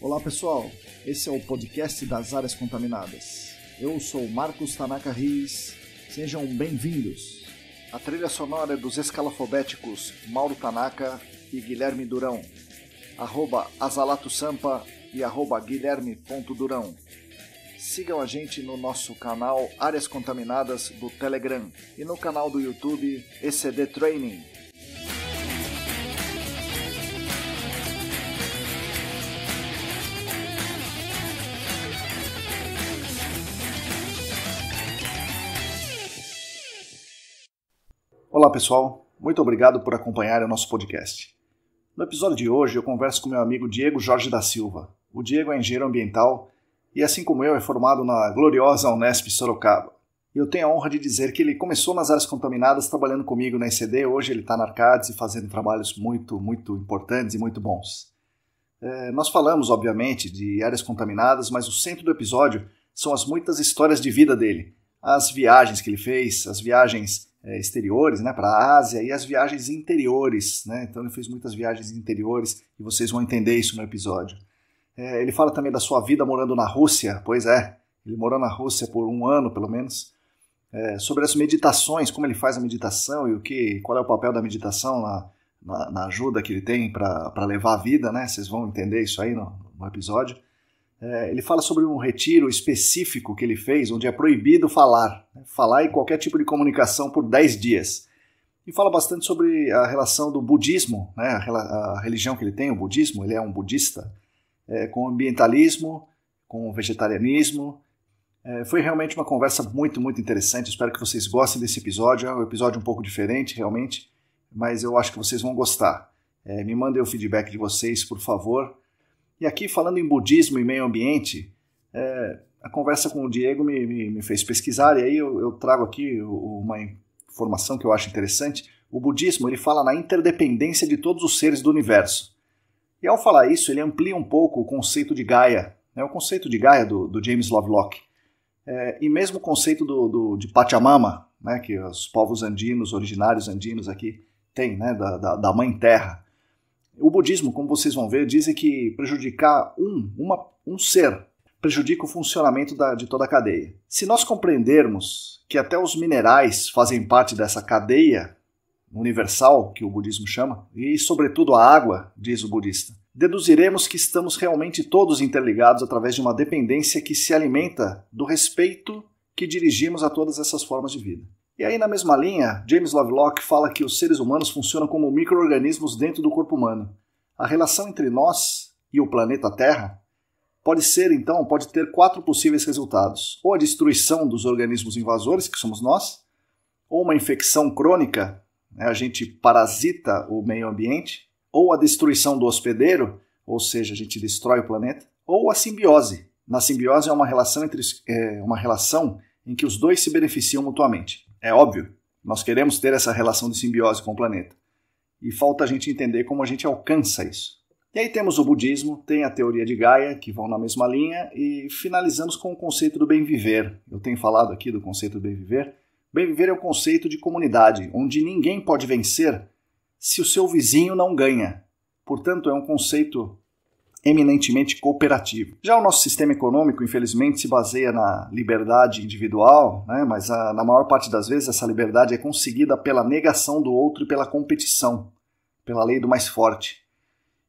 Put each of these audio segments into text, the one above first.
Olá pessoal, esse é o podcast das áreas contaminadas. Eu sou Marcos Tanaka Riz, sejam bem-vindos. A trilha sonora é dos escalafobéticos Mauro Tanaka e Guilherme Durão, @azalatosampa e @guilherme.durão. Sigam a gente no nosso canal Áreas Contaminadas do Telegram e no canal do YouTube ECD Training. Olá pessoal, muito obrigado por acompanhar o nosso podcast. No episódio de hoje eu converso com meu amigo Diego Jorge da Silva. O Diego é engenheiro ambiental e, assim como eu, é formado na gloriosa Unesp Sorocaba. E eu tenho a honra de dizer que ele começou nas áreas contaminadas trabalhando comigo na ECD, hoje ele está na Arcades e fazendo trabalhos muito importantes e muito bons. Nós falamos, obviamente, de áreas contaminadas, mas o centro do episódio são as muitas histórias de vida dele. As viagens que ele fez, as viagens exteriores, né, para a Ásia, e as viagens interiores, né? Então ele fez muitas viagens interiores e vocês vão entender isso no episódio. Ele fala também da sua vida morando na Rússia, pois é, ele morou na Rússia por 1 ano pelo menos, sobre as meditações, como ele faz a meditação e qual é o papel da meditação na ajuda que ele tem para levar a vida, né? Vocês vão entender isso aí no episódio. Ele fala sobre um retiro específico que ele fez, onde é proibido falar e qualquer tipo de comunicação por 10 dias. E fala bastante sobre a relação do budismo, né, a religião que ele tem, o budismo, ele é um budista, com o ambientalismo, com o vegetarianismo. Foi realmente uma conversa muito interessante, espero que vocês gostem desse episódio. É um episódio um pouco diferente, realmente, mas eu acho que vocês vão gostar. Me mandem o feedback de vocês, por favor. E aqui, falando em budismo e meio ambiente, a conversa com o Diego me fez pesquisar, e aí eu trago aqui uma informação que eu acho interessante. O budismo ele fala na interdependência de todos os seres do universo. E ao falar isso, ele amplia um pouco o conceito de Gaia, né, o conceito de Gaia do James Lovelock, e mesmo o conceito de Pachamama, né, que os povos andinos, originários andinos aqui têm, né, da Mãe Terra. O budismo, como vocês vão ver, diz que prejudicar um ser prejudica o funcionamento de toda a cadeia. Se nós compreendermos que até os minerais fazem parte dessa cadeia universal, que o budismo chama, e sobretudo a água, diz o budista, deduziremos que estamos realmente todos interligados através de uma dependência que se alimenta do respeito que dirigimos a todas essas formas de vida. E aí, na mesma linha, James Lovelock fala que os seres humanos funcionam como micro-organismos dentro do corpo humano. A relação entre nós e o planeta Terra pode ter 4 possíveis resultados. Ou a destruição dos organismos invasores, que somos nós, ou uma infecção crônica, né, a gente parasita o meio ambiente, ou a destruição do hospedeiro, ou seja, a gente destrói o planeta, ou a simbiose. Na simbiose é uma relação em que os dois se beneficiam mutuamente. É óbvio, nós queremos ter essa relação de simbiose com o planeta. E falta a gente entender como a gente alcança isso. E aí temos o budismo, tem a teoria de Gaia, que vão na mesma linha, e finalizamos com o conceito do bem viver. Eu tenho falado aqui do conceito do bem viver. Bem viver é o conceito de comunidade, onde ninguém pode vencer se o seu vizinho não ganha. Portanto, é um conceito eminentemente cooperativo. Já o nosso sistema econômico, infelizmente, se baseia na liberdade individual, né? Mas na maior parte das vezes essa liberdade é conseguida pela negação do outro e pela competição, pela lei do mais forte.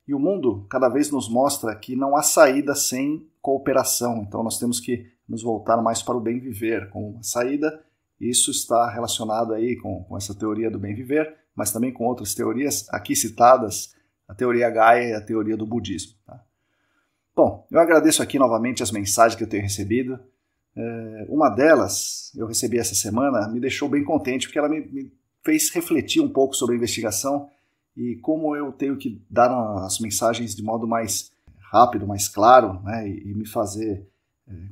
E o mundo cada vez nos mostra que não há saída sem cooperação, então nós temos que nos voltar mais para o bem viver com uma saída. Isso está relacionado aí com essa teoria do bem viver, mas também com outras teorias aqui citadas, a teoria Gaia e a teoria do budismo. Tá? Bom, eu agradeço aqui novamente as mensagens que eu tenho recebido. Uma delas, eu recebi essa semana, me deixou bem contente, porque ela me fez refletir um pouco sobre a investigação e como eu tenho que dar as mensagens de modo mais rápido, mais claro, né, e me fazer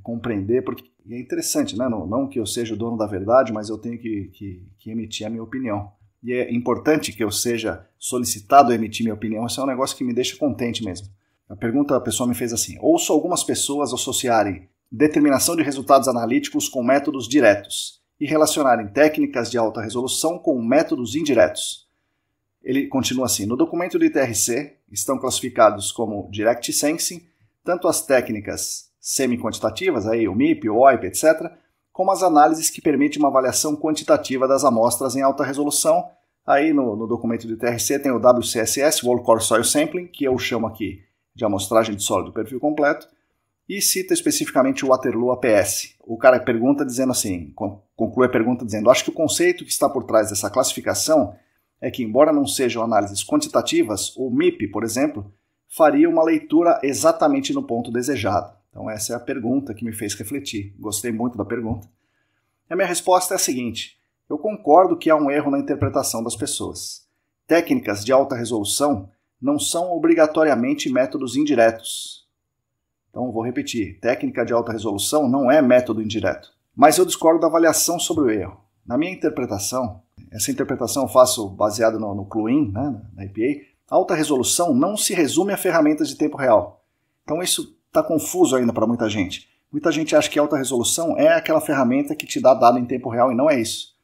compreender, porque é interessante, né? Não que eu seja o dono da verdade, mas eu tenho que emitir a minha opinião. E é importante que eu seja solicitado a emitir minha opinião, isso é um negócio que me deixa contente mesmo. A pessoa me fez assim: ouço algumas pessoas associarem determinação de resultados analíticos com métodos diretos e relacionarem técnicas de alta resolução com métodos indiretos. Ele continua assim: no documento do ITRC estão classificados como Direct Sensing tanto as técnicas semi-quantitativas, aí, o MIP, o OIP, etc., como as análises que permitem uma avaliação quantitativa das amostras em alta resolução. Aí no documento do ITRC tem o WCSS, Whole Core Soil Sampling, que eu chamo aqui de amostragem de solo do perfil completo, e cita especificamente o Waterloo APS. O cara pergunta dizendo assim, conclui a pergunta dizendo: acho que o conceito que está por trás dessa classificação é que, embora não sejam análises quantitativas, o MIP, por exemplo, faria uma leitura exatamente no ponto desejado. Então essa é a pergunta que me fez refletir. Gostei muito da pergunta. A minha resposta é a seguinte: eu concordo que há um erro na interpretação das pessoas. Técnicas de alta resolução não são obrigatoriamente métodos indiretos. Então vou repetir, técnica de alta resolução não é método indireto. Mas eu discordo da avaliação sobre o erro. Na minha interpretação, essa interpretação eu faço baseada no CLUIN, né, na EPA, alta resolução não se resume a ferramentas de tempo real. Então isso está confuso ainda para muita gente. Muita gente acha que alta resolução é aquela ferramenta que te dá dado em tempo real, e não é isso.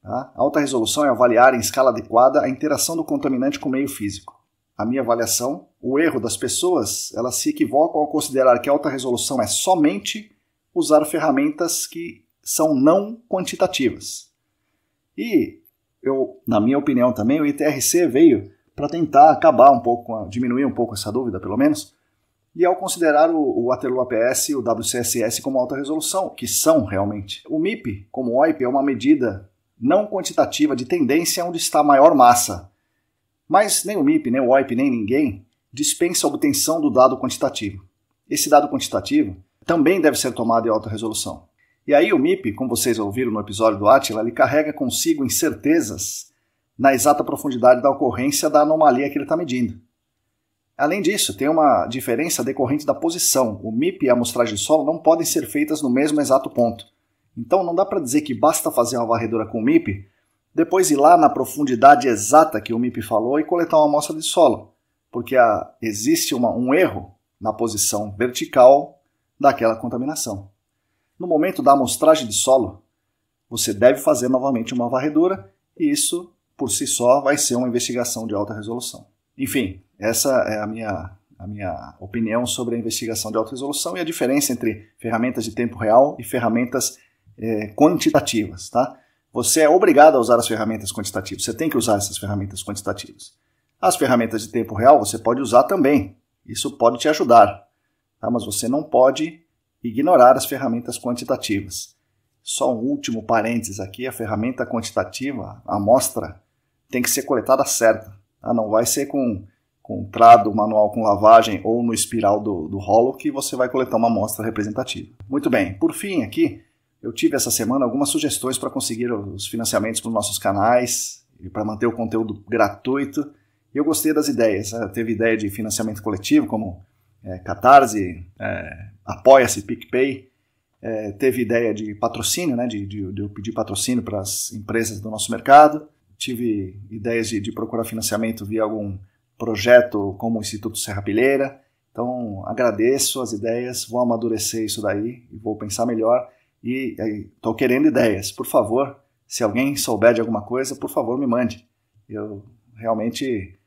Tá? Alta resolução é avaliar em escala adequada a interação do contaminante com o meio físico. A minha avaliação, o erro das pessoas, elas se equivocam ao considerar que alta resolução é somente usar ferramentas que são não quantitativas. E, na minha opinião também, o ITRC veio para tentar acabar um pouco, diminuir um pouco essa dúvida, pelo menos, e ao considerar o Waterloo APS e o WCSS como alta resolução, que são realmente. O MIP, como OIP, é uma medida não quantitativa de tendência onde está a maior massa. Mas nem o MIP, nem o OIP, nem ninguém dispensa a obtenção do dado quantitativo. Esse dado quantitativo também deve ser tomado em alta resolução. E aí o MIP, como vocês ouviram no episódio do Átila, ele carrega consigo incertezas na exata profundidade da ocorrência da anomalia que ele está medindo. Além disso, tem uma diferença decorrente da posição. O MIP e a amostragem de solo não podem ser feitas no mesmo exato ponto. Então não dá para dizer que basta fazer uma varredura com o MIP, depois ir lá na profundidade exata que o MIP falou e coletar uma amostra de solo, porque existe um erro na posição vertical daquela contaminação. No momento da amostragem de solo, você deve fazer novamente uma varredura e isso, por si só, vai ser uma investigação de alta resolução. Enfim, essa é a minha opinião sobre a investigação de alta resolução e a diferença entre ferramentas de tempo real e ferramentas quantitativas, tá? Você é obrigado a usar as ferramentas quantitativas, você tem que usar essas ferramentas quantitativas. As ferramentas de tempo real você pode usar também, isso pode te ajudar, tá? Mas você não pode ignorar as ferramentas quantitativas. Só um último parênteses aqui, a ferramenta quantitativa, a amostra, tem que ser coletada certa, tá? Não vai ser com trado manual com lavagem ou no espiral do rolo que você vai coletar uma amostra representativa. Muito bem, por fim aqui, eu tive essa semana algumas sugestões para conseguir os financiamentos para os nossos canais e para manter o conteúdo gratuito. E eu gostei das ideias. Teve ideia de financiamento coletivo, como Catarse, Apoia-se, PicPay. Teve ideia de patrocínio, né, de eu pedir patrocínio para as empresas do nosso mercado. Tive ideias de procurar financiamento via algum projeto como o Instituto Serrapilheira. Então, agradeço as ideias, vou amadurecer isso daí e vou pensar melhor. E estou querendo ideias. Por favor, se alguém souber de alguma coisa, por favor, me mande. Eu realmente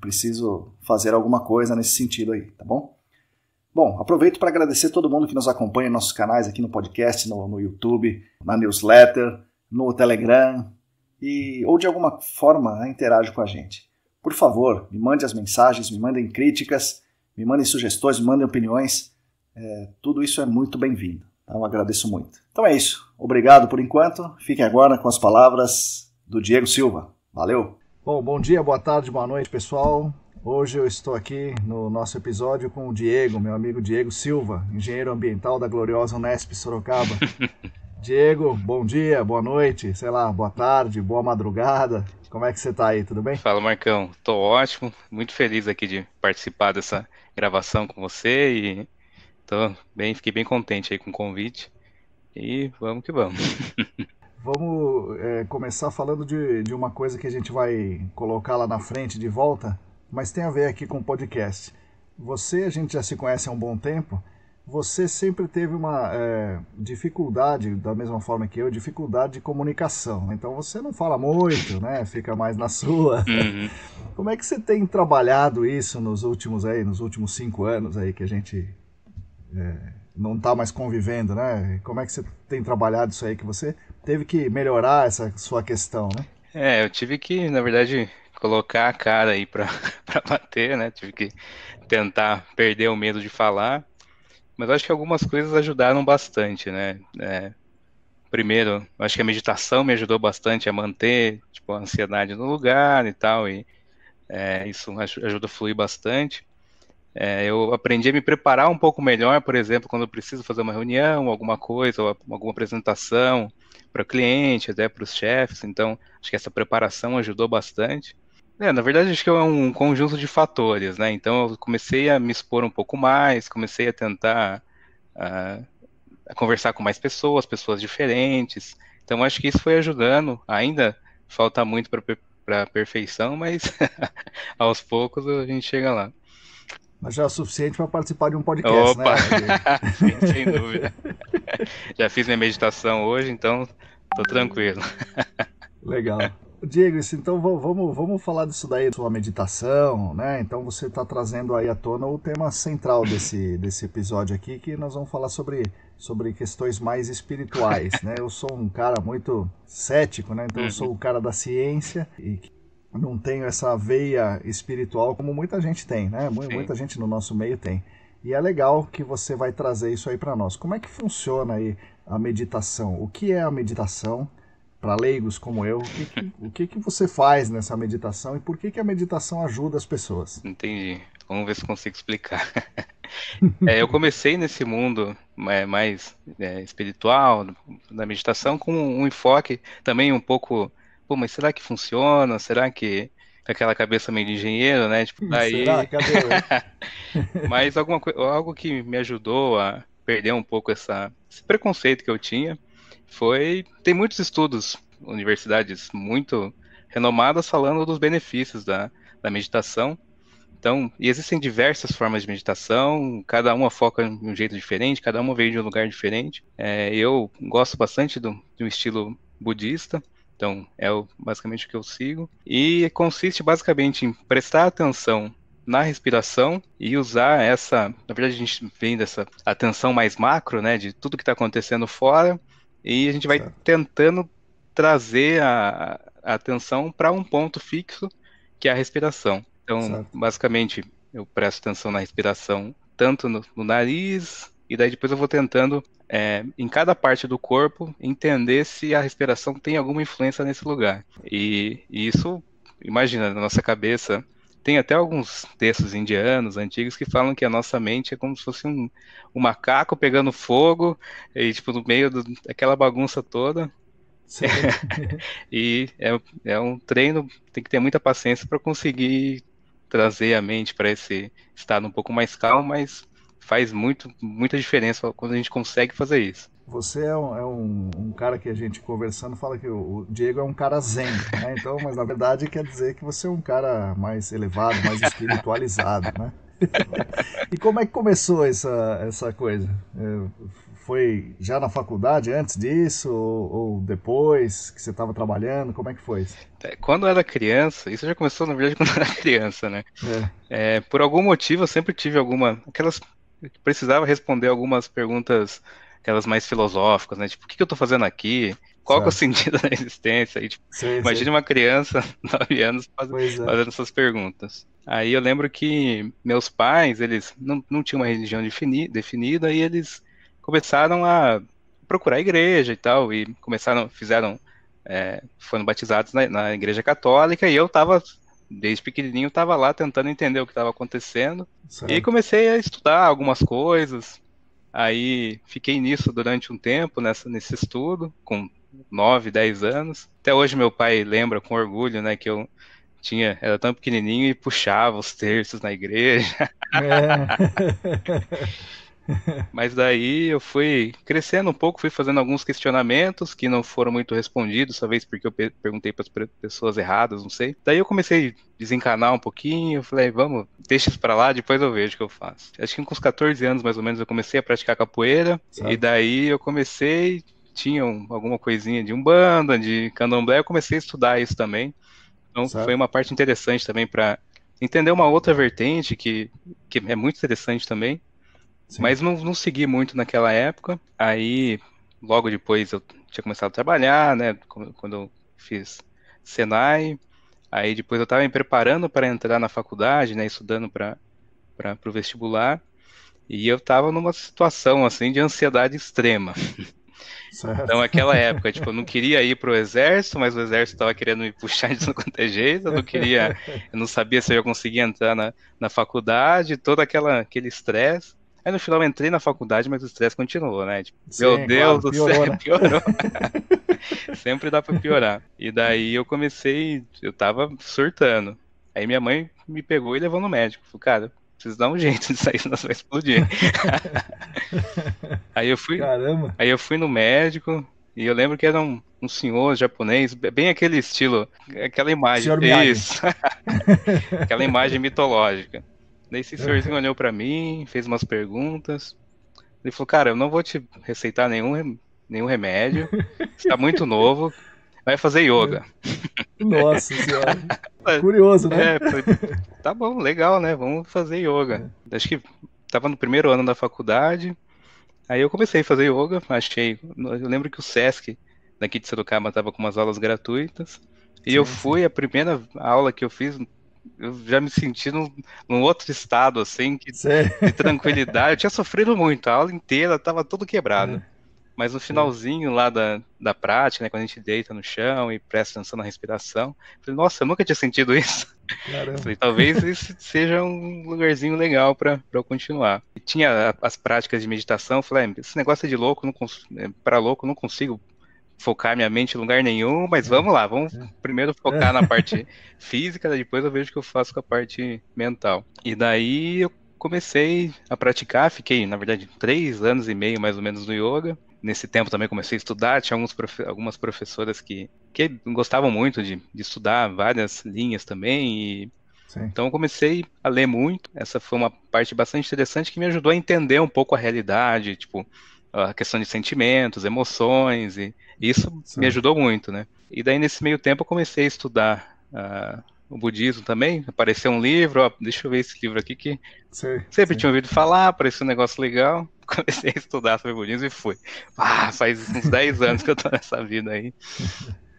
preciso fazer alguma coisa nesse sentido aí, tá bom? Bom, aproveito para agradecer todo mundo que nos acompanha em nossos canais aqui no podcast, no YouTube, na newsletter, no Telegram, ou de alguma forma interage com a gente. Por favor, me mande as mensagens, me mandem críticas, me mandem sugestões, me mandem opiniões. Tudo isso é muito bem-vindo. Eu agradeço muito. Então é isso. Obrigado por enquanto. Fiquem agora com as palavras do Diego Silva. Valeu! Bom dia, boa tarde, boa noite, pessoal. Hoje eu estou aqui no nosso episódio com o Diego, meu amigo Diego Silva, engenheiro ambiental da gloriosa Unesp Sorocaba. Diego, bom dia, boa noite, sei lá, boa tarde, boa madrugada. Como é que você está aí, tudo bem? Fala, Marcão. Tô ótimo, muito feliz aqui de participar dessa gravação com você e fiquei bem contente aí com o convite e vamos que vamos. Vamos começar falando de uma coisa que a gente vai colocar lá na frente de volta, mas tem a ver aqui com o podcast. A gente já se conhece há um bom tempo, você sempre teve uma dificuldade, da mesma forma que eu, dificuldade de comunicação. Então você não fala muito, né? Fica mais na sua. Uhum. Como é que você tem trabalhado isso nos últimos 5 anos aí que a gente não está mais convivendo, né? Como é que você tem trabalhado isso aí que você teve que melhorar essa sua questão, né? Eu tive que, na verdade, colocar a cara aí pra, pra bater, né? Tive que tentar perder o medo de falar, mas acho que algumas coisas ajudaram bastante, né? Primeiro, acho que a meditação me ajudou bastante a manter, tipo, a ansiedade no lugar e tal, e isso ajuda a fluir bastante. Eu aprendi a me preparar um pouco melhor, por exemplo, quando eu preciso fazer uma reunião, alguma coisa, ou alguma apresentação para o cliente, até para os chefes. Então, acho que essa preparação ajudou bastante. Na verdade, acho que é um conjunto de fatores, né? Então, eu comecei a me expor um pouco mais, comecei a tentar ah, a conversar com mais pessoas, pessoas diferentes. Então, acho que isso foi ajudando. Ainda falta muito para a perfeição, mas aos poucos a gente chega lá. Mas já é o suficiente para participar de um podcast, Opa, né, Diego? sim, sem dúvida. Já fiz minha meditação hoje, então tô tranquilo. Legal. Diego, então vamos falar disso daí, sua meditação, né? Então você está trazendo aí à tona o tema central desse episódio aqui, que nós vamos falar sobre questões mais espirituais, né? Eu sou um cara muito cético, né? Então eu Uhum, sou o cara da ciência e não tenho essa veia espiritual como muita gente tem, né? sim. Muita gente no nosso meio tem. E é legal que você vai trazer isso aí para nós. Como é que funciona aí a meditação? O que é a meditação? Para leigos como eu, o que você faz nessa meditação e por que a meditação ajuda as pessoas? Entendi. Vamos ver se consigo explicar. Eu comecei nesse mundo mais espiritual, da meditação, com um enfoque também um pouco, pô, mas será que funciona? Será que com aquela cabeça meio de engenheiro, né? Tipo, Será? daí. Cadê eu? Mas algo que me ajudou a perder um pouco esse preconceito que eu tinha foi. Tem muitos estudos, universidades muito renomadas falando dos benefícios da meditação. Então, e existem diversas formas de meditação, cada uma foca de um jeito diferente, cada uma veio de um lugar diferente. Eu gosto bastante do estilo budista, então basicamente o que eu sigo. E consiste basicamente em prestar atenção na respiração e usar na verdade a gente vem dessa atenção mais macro, né, de tudo que está acontecendo fora, e a gente vai Certo, tentando trazer a atenção para um ponto fixo, que é a respiração. Então, certo, basicamente, eu presto atenção na respiração, tanto no nariz, e daí depois eu vou tentando, em cada parte do corpo, entender se a respiração tem alguma influência nesse lugar. E isso, imagina, na nossa cabeça, tem até alguns textos indianos antigos que falam que a nossa mente é como se fosse um macaco pegando fogo, e tipo, no meio daquela bagunça toda. sei. E é um treino, tem que ter muita paciência para conseguir trazer a mente para esse estado um pouco mais calmo, mas faz muita diferença quando a gente consegue fazer isso. Você é um cara que a gente conversando fala que o Diego é um cara zen, né? Então, mas na verdade quer dizer que você é um cara mais elevado, mais espiritualizado, né? E como é que começou essa coisa? Foi já na faculdade, antes disso, ou depois que você estava trabalhando? Como é que foi isso? Quando eu era criança, isso já começou na verdade quando eu era criança, né? É, Por algum motivo eu sempre tive precisava responder algumas perguntas, aquelas mais filosóficas, né? Tipo, o que que eu tô fazendo aqui? Qual que é o certo. sentido da existência? E, tipo, Sei, sei. imagine uma criança, 9 anos, Pois é. fazendo essas perguntas. Aí eu lembro que meus pais, eles não tinham uma religião definida, e eles começaram a procurar igreja e tal, e foram batizados na igreja católica, e eu tava, desde pequenininho, tava lá tentando entender o que estava acontecendo, e aí Certo. comecei a estudar algumas coisas. Aí fiquei nisso durante um tempo, nesse estudo, com 9, 10 anos. Até hoje meu pai lembra com orgulho, né, que era tão pequenininho e puxava os terços na igreja. É. Mas daí eu fui crescendo um pouco, fui fazendo alguns questionamentos que não foram muito respondidos, talvez porque eu perguntei para as pessoas erradas, não sei. Daí eu comecei a desencanar um pouquinho, falei, vamos, deixa isso pra lá, depois eu vejo o que eu faço. Acho que com uns 14 anos mais ou menos eu comecei a praticar capoeira, e Certo, daí eu comecei, tinha alguma coisinha de umbanda, de candomblé, eu comecei a estudar isso também. Então foi certo. uma parte interessante também para entender uma outra vertente que é muito interessante também. Sim, Mas não segui muito naquela época. Aí, logo depois, eu tinha começado a trabalhar, né? Quando eu fiz Senai. Aí, depois, eu estava me preparando para entrar na faculdade, né? Estudando para o vestibular. E eu estava numa situação, assim, de ansiedade extrema. Então, certo. aquela época, tipo, eu não queria ir pro exército, mas o exército estava querendo me puxar de tudo quanto é jeito. Eu não queria, eu não sabia se eu ia conseguir entrar na faculdade, todo aquele estresse. Aí no final eu entrei na faculdade, mas o estresse continuou, né? Tipo, meu Sim, Deus claro, do céu, piorou, né? piorou. Sempre dá pra piorar. E daí eu comecei, eu tava surtando. Aí minha mãe me pegou e levou no médico. Falei, cara, preciso dar um jeito disso aí, senão você vai explodir. Aí eu fui, Caramba, aí eu fui no médico e eu lembro que era um senhor japonês, bem aquele estilo, aquela imagem, senhor Miyagi. isso, aquela imagem mitológica. Daí esse senhorzinho olhou pra mim, fez umas perguntas. Ele falou, cara, eu não vou te receitar nenhum remédio, você tá muito novo, vai fazer yoga. Nossa senhora. Curioso, né? Falei, tá bom, legal, né? Vamos fazer yoga. Acho que tava no primeiro ano da faculdade. Aí eu comecei a fazer yoga, achei. Eu lembro que o Sesc daqui de Sorocaba estava com umas aulas gratuitas. E eu Sim, sim. fui, a primeira aula que eu fiz, eu já me senti num outro estado, assim, Sei. de tranquilidade. Eu tinha sofrido muito, a aula inteira estava tudo quebrado. É, Mas no sei. finalzinho lá da prática, né, quando a gente deita no chão e presta atenção na respiração, eu falei, nossa, eu nunca tinha sentido isso. Falei, Caramba. talvez esse seja um lugarzinho legal para eu continuar. E tinha as práticas de meditação, eu falei, esse negócio é de louco, para louco, eu não consigo focar minha mente em lugar nenhum, mas É, vamos lá, vamos primeiro é. focar na parte física, depois eu vejo o que eu faço com a parte mental. E daí eu comecei a praticar, fiquei, na verdade, 3 anos e meio mais ou menos no yoga. Nesse tempo também comecei a estudar, tinha algumas professoras que gostavam muito de estudar várias linhas também, Sim, então eu comecei a ler muito. Essa foi uma parte bastante interessante que me ajudou a entender um pouco a realidade, tipo, a questão de sentimentos, emoções, e isso me certo. ajudou muito, né? E daí nesse meio tempo eu comecei a estudar o budismo também. Apareceu um livro, ó, deixa eu ver esse livro aqui que Sei, sempre sei. tinha ouvido falar, parecia um negócio legal. Comecei a estudar sobre budismo e fui. Faz uns 10 anos que eu tô nessa vida aí,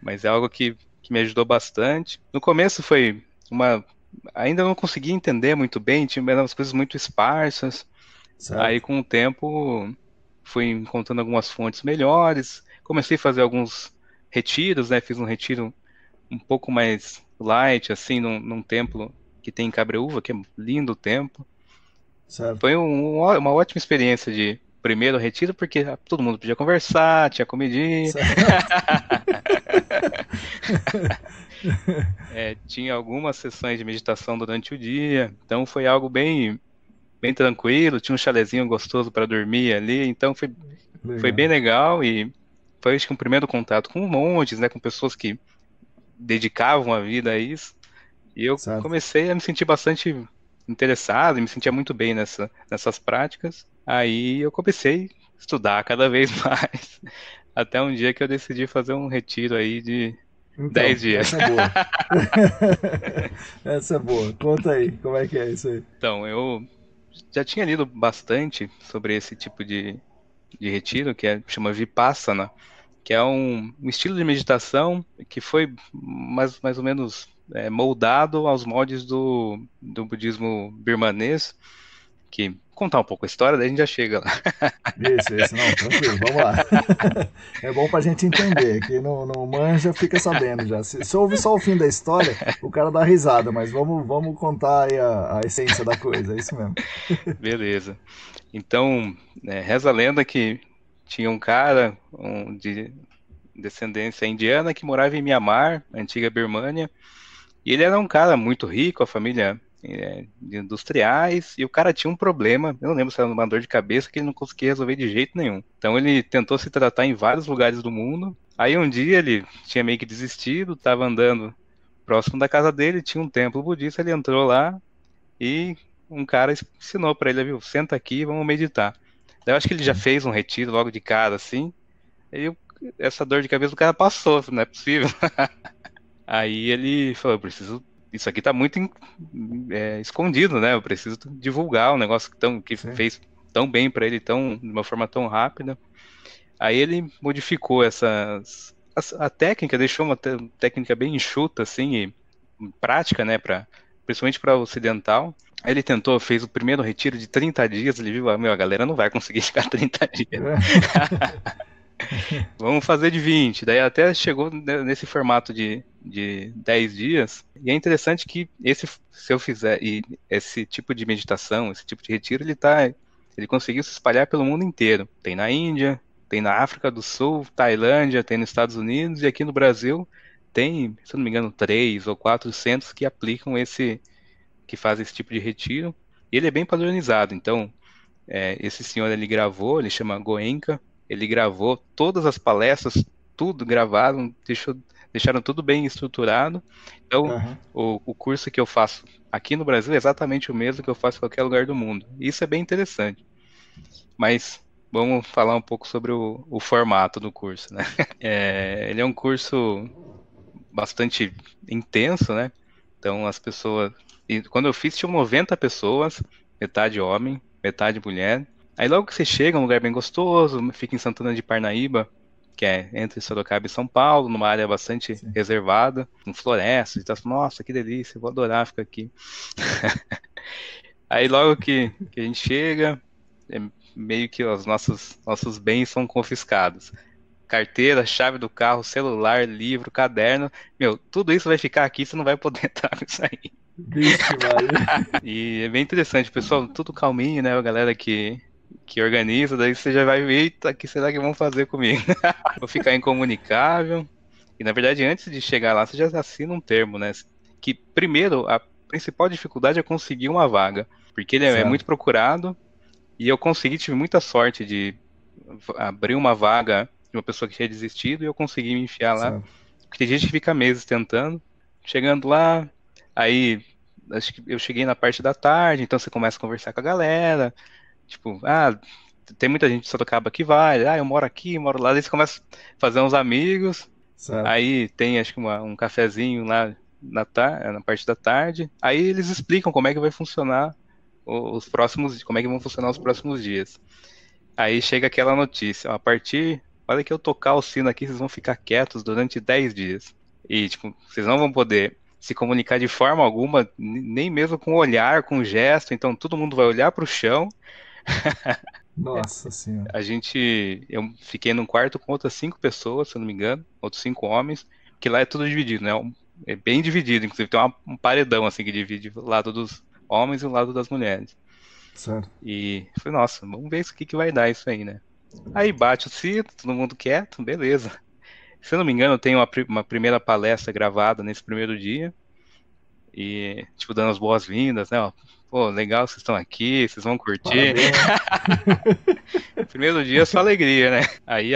mas é algo que me ajudou bastante. No começo foi uma. Ainda não conseguia entender muito bem, tinha umas coisas muito esparsas. Aí, Certo. com o tempo, fui encontrando algumas fontes melhores. Comecei a fazer alguns retiros, né? Fiz um retiro um pouco mais light, assim, num templo que tem em Cabreúva, que é lindo o templo. Certo. Foi uma ótima experiência de primeiro retiro, porque todo mundo podia conversar, tinha comidinha. Certo. Tinha algumas sessões de meditação durante o dia, então foi algo bem tranquilo, tinha um chalezinho gostoso para dormir ali, então foi bem Legal. legal e foi acho que um primeiro contato com monges, né, com pessoas que dedicavam a vida a isso, e eu Certo. comecei a me sentir bastante interessado e me sentia muito bem nessas práticas. Aí eu comecei a estudar cada vez mais, até um dia que eu decidi fazer um retiro aí de Então, 10 dias. essa é boa. Essa é boa. Conta aí, como é que é isso aí? Então, eu já tinha lido bastante sobre esse tipo de retiro, chama Vipassana, que é um estilo de meditação que foi mais ou menos moldado aos moldes do budismo birmanês, que contar um pouco a história, daí a gente já chega lá. Isso, não, tranquilo, vamos lá. É bom pra gente entender, que não manja fica sabendo já. Se ouve só o fim da história, o cara dá risada, mas vamos contar aí a essência da coisa, é isso mesmo. Beleza. Então, reza a lenda que tinha um cara de descendência indiana que morava em Mianmar, antiga Birmânia. E ele era um cara muito rico, a família de industriais, e o cara tinha um problema, eu não lembro se era uma dor de cabeça, que ele não conseguia resolver de jeito nenhum. Então ele tentou se tratar em vários lugares do mundo. Aí um dia ele tinha meio que desistido, estava andando próximo da casa dele, tinha um templo budista, ele entrou lá e um cara ensinou para ele, viu, senta aqui e vamos meditar. Daí eu acho que ele já fez um retiro logo de cara, assim, aí essa dor de cabeça do cara passou, não é possível. Aí ele falou, eu preciso, isso aqui tá muito escondido, né? Eu preciso divulgar um negócio que Sim. fez tão bem para ele, de uma forma tão rápida. Aí ele modificou a técnica, deixou uma técnica bem enxuta, assim, e prática, né? Principalmente para ocidental. Aí ele fez o primeiro retiro de 30 dias, ele viu, a galera não vai conseguir ficar 30 dias. Vamos fazer de 20. Daí até chegou nesse formato de 10 dias. E é interessante que se eu fizer esse tipo de meditação, esse tipo de retiro, ele conseguiu se espalhar pelo mundo inteiro. Tem na Índia, tem na África do Sul, Tailândia, tem nos Estados Unidos e aqui no Brasil tem, se eu não me engano, 3 ou 4 centros que que fazem esse tipo de retiro. E ele é bem padronizado. Então, esse senhor ele gravou, ele chama Goenka. Ele gravou todas as palestras, tudo gravado, deixaram tudo bem estruturado. Então, Aham. o curso que eu faço aqui no Brasil é exatamente o mesmo que eu faço em qualquer lugar do mundo. Isso é bem interessante. Mas vamos falar um pouco sobre o formato do curso, né? Ele é um curso bastante intenso, né? Então, as pessoas. E quando eu fiz, tinha 90 pessoas, metade homem, metade mulher. Aí logo que você chega, um lugar bem gostoso, fica em Santana de Parnaíba, que é entre Sorocaba e São Paulo, numa área bastante Sim. reservada, com florestas, e tá, nossa, que delícia, vou adorar ficar aqui. Aí logo que a gente chega, meio que os nossos bens são confiscados. Carteira, chave do carro, celular, livro, caderno. Meu, tudo isso vai ficar aqui, você não vai poder entrar com isso aí. Vixe, Maria. E é bem interessante, pessoal, tudo calminho, né? A galera que organiza, daí você já vai ver, eita, o que será que vão fazer comigo? Vou ficar incomunicável. E na verdade, antes de chegar lá, você já assina um termo, né? Que primeiro, a principal dificuldade é conseguir uma vaga, porque ele é muito Certo. procurado e eu tive muita sorte de abrir uma vaga de uma pessoa que tinha desistido e eu consegui me enfiar lá. Certo. Porque tem gente que fica meses tentando, chegando lá, aí acho que eu cheguei na parte da tarde, então você começa a conversar com a galera, tipo, tem muita gente de Sorocaba que vai, eu moro aqui, moro lá, daí você começa a fazer uns amigos, Certo. aí tem acho que um cafezinho lá na parte da tarde, aí eles explicam como é que vai funcionar os próximos, como é que vão funcionar os próximos dias. Aí chega aquela notícia, ó, hora que eu tocar o sino aqui, vocês vão ficar quietos durante 10 dias. E, tipo, vocês não vão poder se comunicar de forma alguma, nem mesmo com olhar, com gesto, então todo mundo vai olhar para o chão. Nossa senhora. Eu fiquei num quarto com outras 5 pessoas, se eu não me engano, outros 5 homens, que lá é tudo dividido, né? É bem dividido, inclusive tem um paredão assim que divide o lado dos homens e o lado das mulheres. Certo. E falei, nossa, vamos ver isso que vai dar isso aí, né? Aí bate o sino, todo mundo quieto, beleza. Se eu não me engano, eu tenho uma primeira palestra gravada nesse primeiro dia. E, tipo, dando as boas-vindas, né? Ó, pô, legal, vocês estão aqui, vocês vão curtir. Parabéns. Primeiro dia é só alegria, né? Aí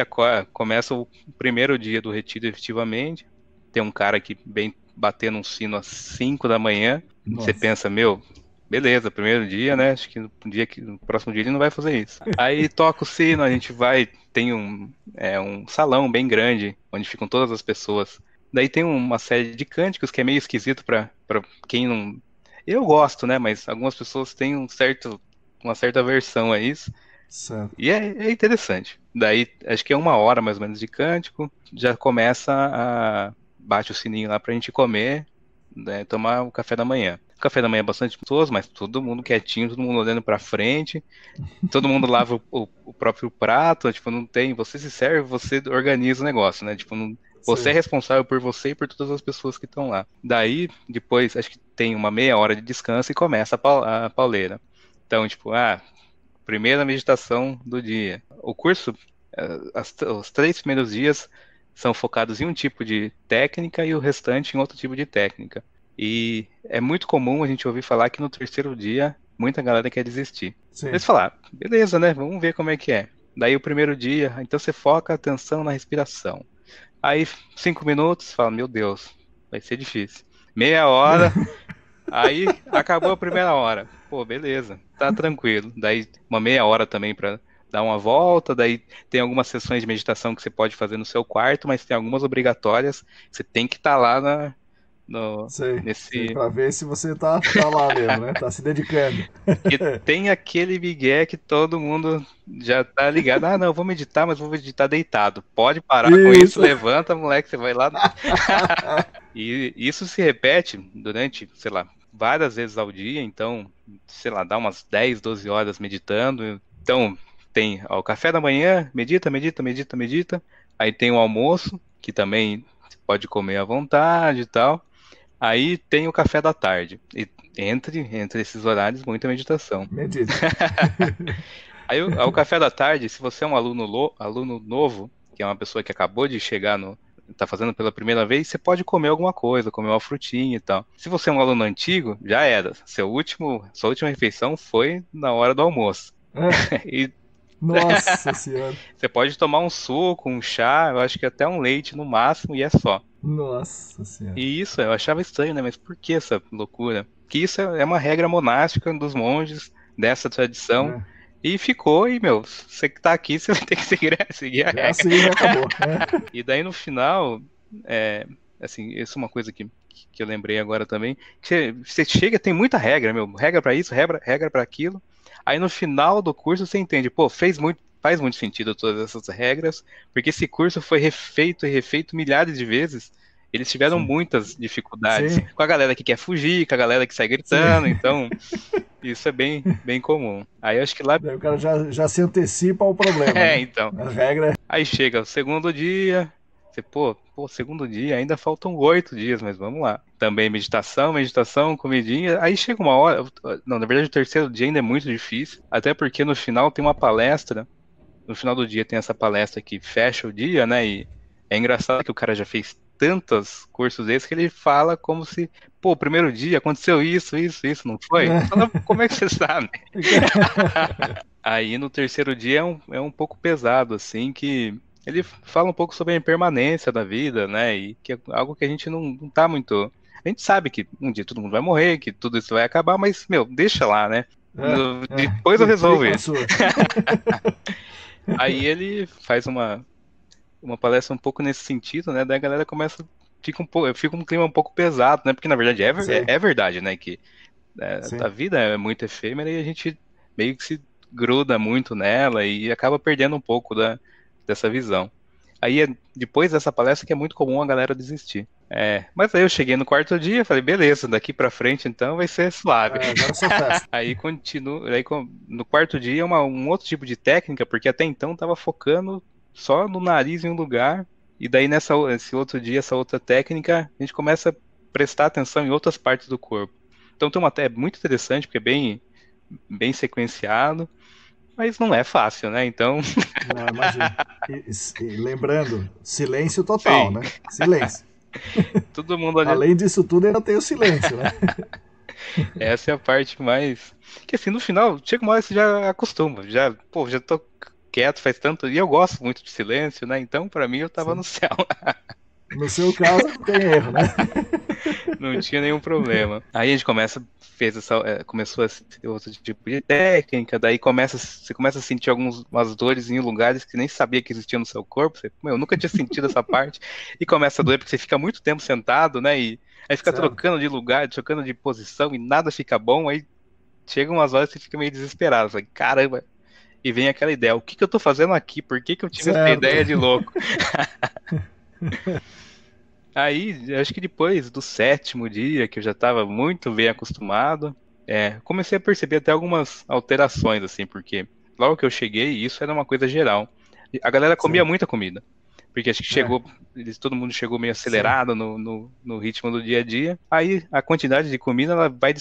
começa o primeiro dia do retiro, efetivamente. Tem um cara que vem batendo um sino às 5 da manhã. Você Nossa. pensa, meu, beleza, primeiro dia, né? Acho que no próximo dia ele não vai fazer isso. Aí toca o sino, a gente vai, tem um salão bem grande, onde ficam todas as pessoas. Daí tem uma série de cânticos que é meio esquisito pra quem não. Eu gosto, né? Mas algumas pessoas têm uma certa aversão a isso. Certo. E é interessante. Daí, acho que é 1 hora mais ou menos de cântico, já começa bate o sininho lá pra gente comer, né, tomar o café da manhã. O café da manhã é bastante gostoso, mas todo mundo quietinho, todo mundo olhando pra frente, todo mundo lava o próprio prato, tipo, não tem, você se serve, você organiza o negócio, né? Tipo, você é Sim. responsável por você e por todas as pessoas que estão lá. Daí, depois, acho que tem uma meia hora de descanso e começa a pauleira. Então, tipo, primeira meditação do dia. O curso, os 3 primeiros dias são focados em um tipo de técnica e o restante em outro tipo de técnica. E é muito comum a gente ouvir falar que no terceiro dia muita galera quer desistir. Sim. Eles falar, beleza, né? Vamos ver como é que é. Daí o primeiro dia, então você foca a atenção na respiração. Aí 5 minutos, fala, meu Deus, vai ser difícil. Meia hora, aí acabou a primeira hora. Pô, beleza, tá tranquilo. Daí uma meia hora também para dar uma volta. Daí tem algumas sessões de meditação que você pode fazer no seu quarto, mas tem algumas obrigatórias. Você tem que estar lá no, Sei, nesse. pra ver se você tá lá mesmo, né? Tá se dedicando. Que tem aquele migué que todo mundo já tá ligado. Ah, não, eu vou meditar, mas vou meditar deitado. Pode parar com isso, Isso. levanta, moleque, você vai lá. E isso se repete durante, sei lá, várias vezes ao dia, então, sei lá, dá umas 10, 12 horas meditando. Então, tem ó, o café da manhã, medita, medita, medita, medita. Aí tem o almoço, que também você pode comer à vontade e tal. Aí tem o café da tarde. E entre esses horários, muita meditação. Medita. Aí o café da tarde, se você é um aluno novo, que é uma pessoa que acabou de chegar tá fazendo pela primeira vez, você pode comer alguma coisa, comer uma frutinha e tal. Se você é um aluno antigo, já era. Sua última refeição foi na hora do almoço. É. E Nossa senhora. você pode tomar um suco, um chá, eu acho que até um leite no máximo e é só. Nossa senhora. E isso eu achava estranho, né? Mas por que essa loucura? Que isso é uma regra monástica dos monges dessa tradição. É. E ficou, e, meu, você que tá aqui, você vai ter que seguir a É regra. assim e acabou. É. E daí no final, é, assim, isso é uma coisa que eu lembrei agora também, que você chega, tem muita regra, meu, regra pra isso, regra para aquilo. Aí no final do curso você entende, pô, faz muito sentido todas essas regras, porque esse curso foi refeito e refeito milhares de vezes. Eles tiveram Sim. muitas dificuldades Sim. com a galera que quer fugir, com a galera que sai Sim. gritando, então isso é bem comum. Aí eu acho que lá, Daí o cara já se antecipa ao problema, é, né? então. A regra é. Aí chega o segundo dia, você, segundo dia, ainda faltam 8 dias, mas vamos lá. Também meditação, meditação, comidinha. Aí chega uma hora. Não, na verdade, o terceiro dia ainda é muito difícil, até porque no final tem uma palestra. No final do dia tem essa palestra que fecha o dia, né? E é engraçado que o cara já fez tantos cursos desses que ele fala como se, pô, o primeiro dia aconteceu isso, não foi? Fala, como é que você sabe? Aí no terceiro dia é um pouco pesado, assim, que ele fala um pouco sobre a impermanência da vida, né? E que é algo que a gente não tá muito. A gente sabe que um dia todo mundo vai morrer, que tudo isso vai acabar, mas, meu, deixa lá, né? Depois eu Fique resolvo na isso. sua. Aí ele faz uma palestra um pouco nesse sentido, né? Daí a galera começa. Fica um clima um pouco pesado, né? Porque na verdade Sei. é verdade, né? Que a Sim. vida é muito efêmera e a gente meio que se gruda muito nela e acaba perdendo um pouco dessa visão. Aí, depois dessa palestra, que é muito comum a galera desistir. Mas aí eu cheguei no quarto dia, falei, beleza, daqui pra frente então vai ser suave. Agora é só festa. Aí continuo, no quarto dia um outro tipo de técnica, porque até então tava focando só no nariz em um lugar, e daí esse outro dia, essa outra técnica, a gente começa a prestar atenção em outras partes do corpo. Então tem é muito interessante, porque é bem sequenciado, mas não é fácil, né? Então, Não, imagina. E lembrando, silêncio total, sim, né? Silêncio. todo mundo ali. Além disso tudo, ainda tem o silêncio, né? Essa é a parte mais. Que assim, no final, chega uma hora que você já acostuma, já tô quieto faz tanto. E eu gosto muito de silêncio, né? Então, pra mim, eu tava no Sim. céu. No seu caso, não tem erro, né? Não tinha nenhum problema. Aí a gente começou a ter outro tipo de técnica, daí você começa a sentir umas dores em lugares que nem sabia que existiam no seu corpo. Eu nunca tinha sentido essa parte. E começa a doer porque você fica muito tempo sentado, né? E aí fica Certo. trocando de lugar, trocando de posição e nada fica bom. Aí chega umas horas que você fica meio desesperado. Fala, caramba. E vem aquela ideia, o que que eu tô fazendo aqui? Por que que eu tive essa Certo. ideia de louco? Aí, acho que depois do sétimo dia, que eu já estava muito bem acostumado, comecei a perceber até algumas alterações, assim, porque logo que eu cheguei, isso era uma coisa geral. A galera comia Sim. muita comida, porque acho que todo mundo chegou meio Sim. acelerado no ritmo do dia a dia. Aí a quantidade de comida, ela vai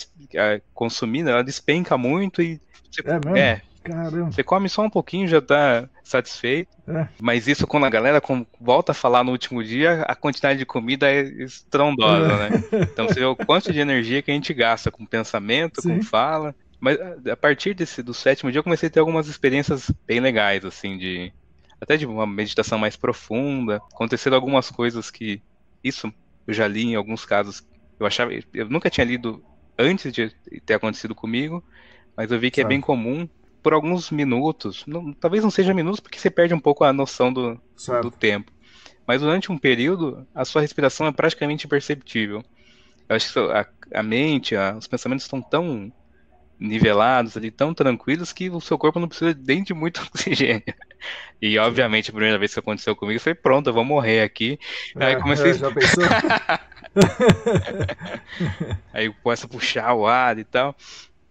consumindo, ela despenca muito e É mesmo? Caramba. Você come só um pouquinho, já tá satisfeito. É. Mas isso, quando a galera volta a falar no último dia, a quantidade de comida é estrondosa, né? Então você vê o quanto de energia que a gente gasta com pensamento, com Sim. fala. Mas a partir do sétimo dia eu comecei a ter algumas experiências bem legais, assim, até de uma meditação mais profunda. Aconteceram algumas coisas que, isso eu já li em alguns casos, eu nunca tinha lido antes de ter acontecido comigo, mas eu vi que é bem Certo. comum por alguns minutos, talvez não seja minutos porque você perde um pouco a noção do Certo. tempo, mas durante um período a sua respiração é praticamente imperceptível. Eu acho que a mente, os pensamentos estão tão nivelados ali, tão tranquilos que o seu corpo não precisa nem de muito oxigênio. E Sim. obviamente a primeira vez que aconteceu comigo foi pronto, eu vou morrer aqui. Aí comecei, Já pensou? aí eu começo a puxar o ar e tal.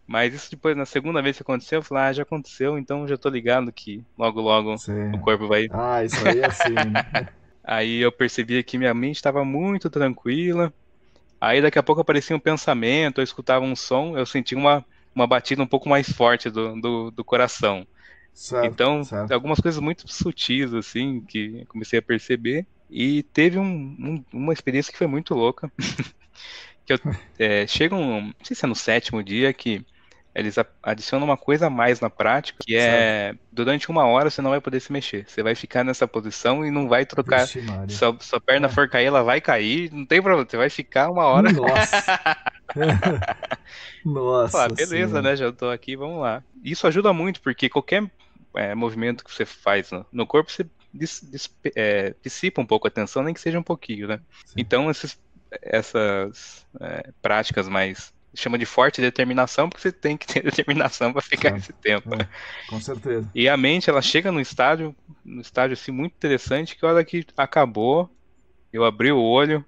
Mas isso depois, na segunda vez que aconteceu, eu falei, já aconteceu, então já tô ligado que logo, logo o Sim. corpo vai. Ah, isso aí é assim, né? Aí eu percebia que minha mente estava muito tranquila. Aí daqui a pouco aparecia um pensamento, eu escutava um som, eu sentia uma batida um pouco mais forte do coração. Certo, Então, certo. algumas coisas muito sutis, assim, que eu comecei a perceber. E teve uma experiência que foi muito louca. Que não sei se é no sétimo dia, que eles adicionam uma coisa a mais na prática, que Certo. é durante uma hora você não vai poder se mexer. Você vai ficar nessa posição e não vai trocar. Vixe, Maria. Sua perna É. for cair, ela vai cair, não tem problema, você vai ficar uma hora. Nossa. Falar, Nossa beleza, senhora. né? Já tô aqui, vamos lá. Isso ajuda muito, porque qualquer movimento que você faz no corpo, você dissipa um pouco a tensão, nem que seja um pouquinho, né? Sim. Então, essas práticas mais chama de forte determinação, porque você tem que ter determinação para ficar Certo. esse tempo. É, com certeza. E a mente, ela chega no estágio assim muito interessante, que a hora que acabou, eu abri o olho,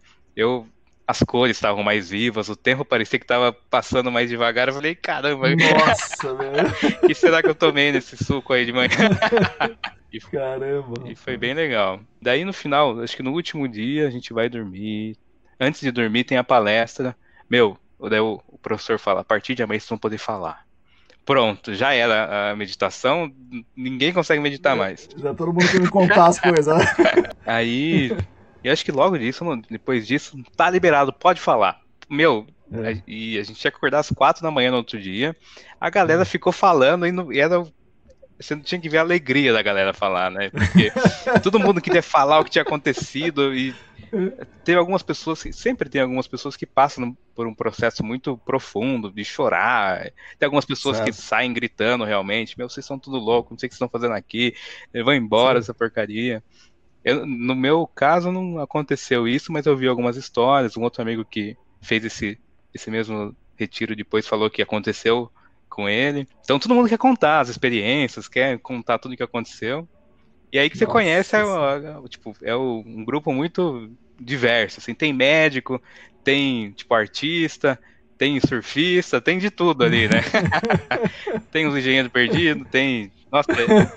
as cores estavam mais vivas, o tempo parecia que estava passando mais devagar. Eu falei, caramba, Nossa, velho. o que será que eu tomei nesse suco aí de manhã? E, Caramba, e foi rapaz. bem legal. Daí no final, acho que no último dia a gente vai dormir. Antes de dormir tem a palestra. Daí o professor fala, a partir de amanhã vocês vão poder falar. Pronto, já era a meditação, ninguém consegue meditar mais. Já todo mundo quer me contar as coisas. Aí, eu acho que logo disso, depois disso, tá liberado, pode falar. É, E a gente tinha que acordar às 4 da manhã no outro dia. A galera é. ficou falando você não tinha que ver a alegria da galera falar, né? Porque todo mundo queria falar o que tinha acontecido e teve algumas pessoas, sempre tem algumas pessoas que passam por um processo muito profundo de chorar. Tem algumas pessoas que Certo. saem gritando realmente, vocês são tudo louco, não sei o que vocês estão fazendo aqui, vão embora Sim. essa porcaria. No meu caso não aconteceu isso, mas eu vi algumas histórias. Um outro amigo que fez esse mesmo retiro depois falou que aconteceu com ele. Então todo mundo quer contar as experiências, quer contar tudo o que aconteceu. E aí que você conhece, Nossa senhora. tipo, um grupo muito diverso, assim, tem médico, tem, tipo, artista, tem surfista, tem de tudo ali, né? Tem os engenheiros perdidos, nossa,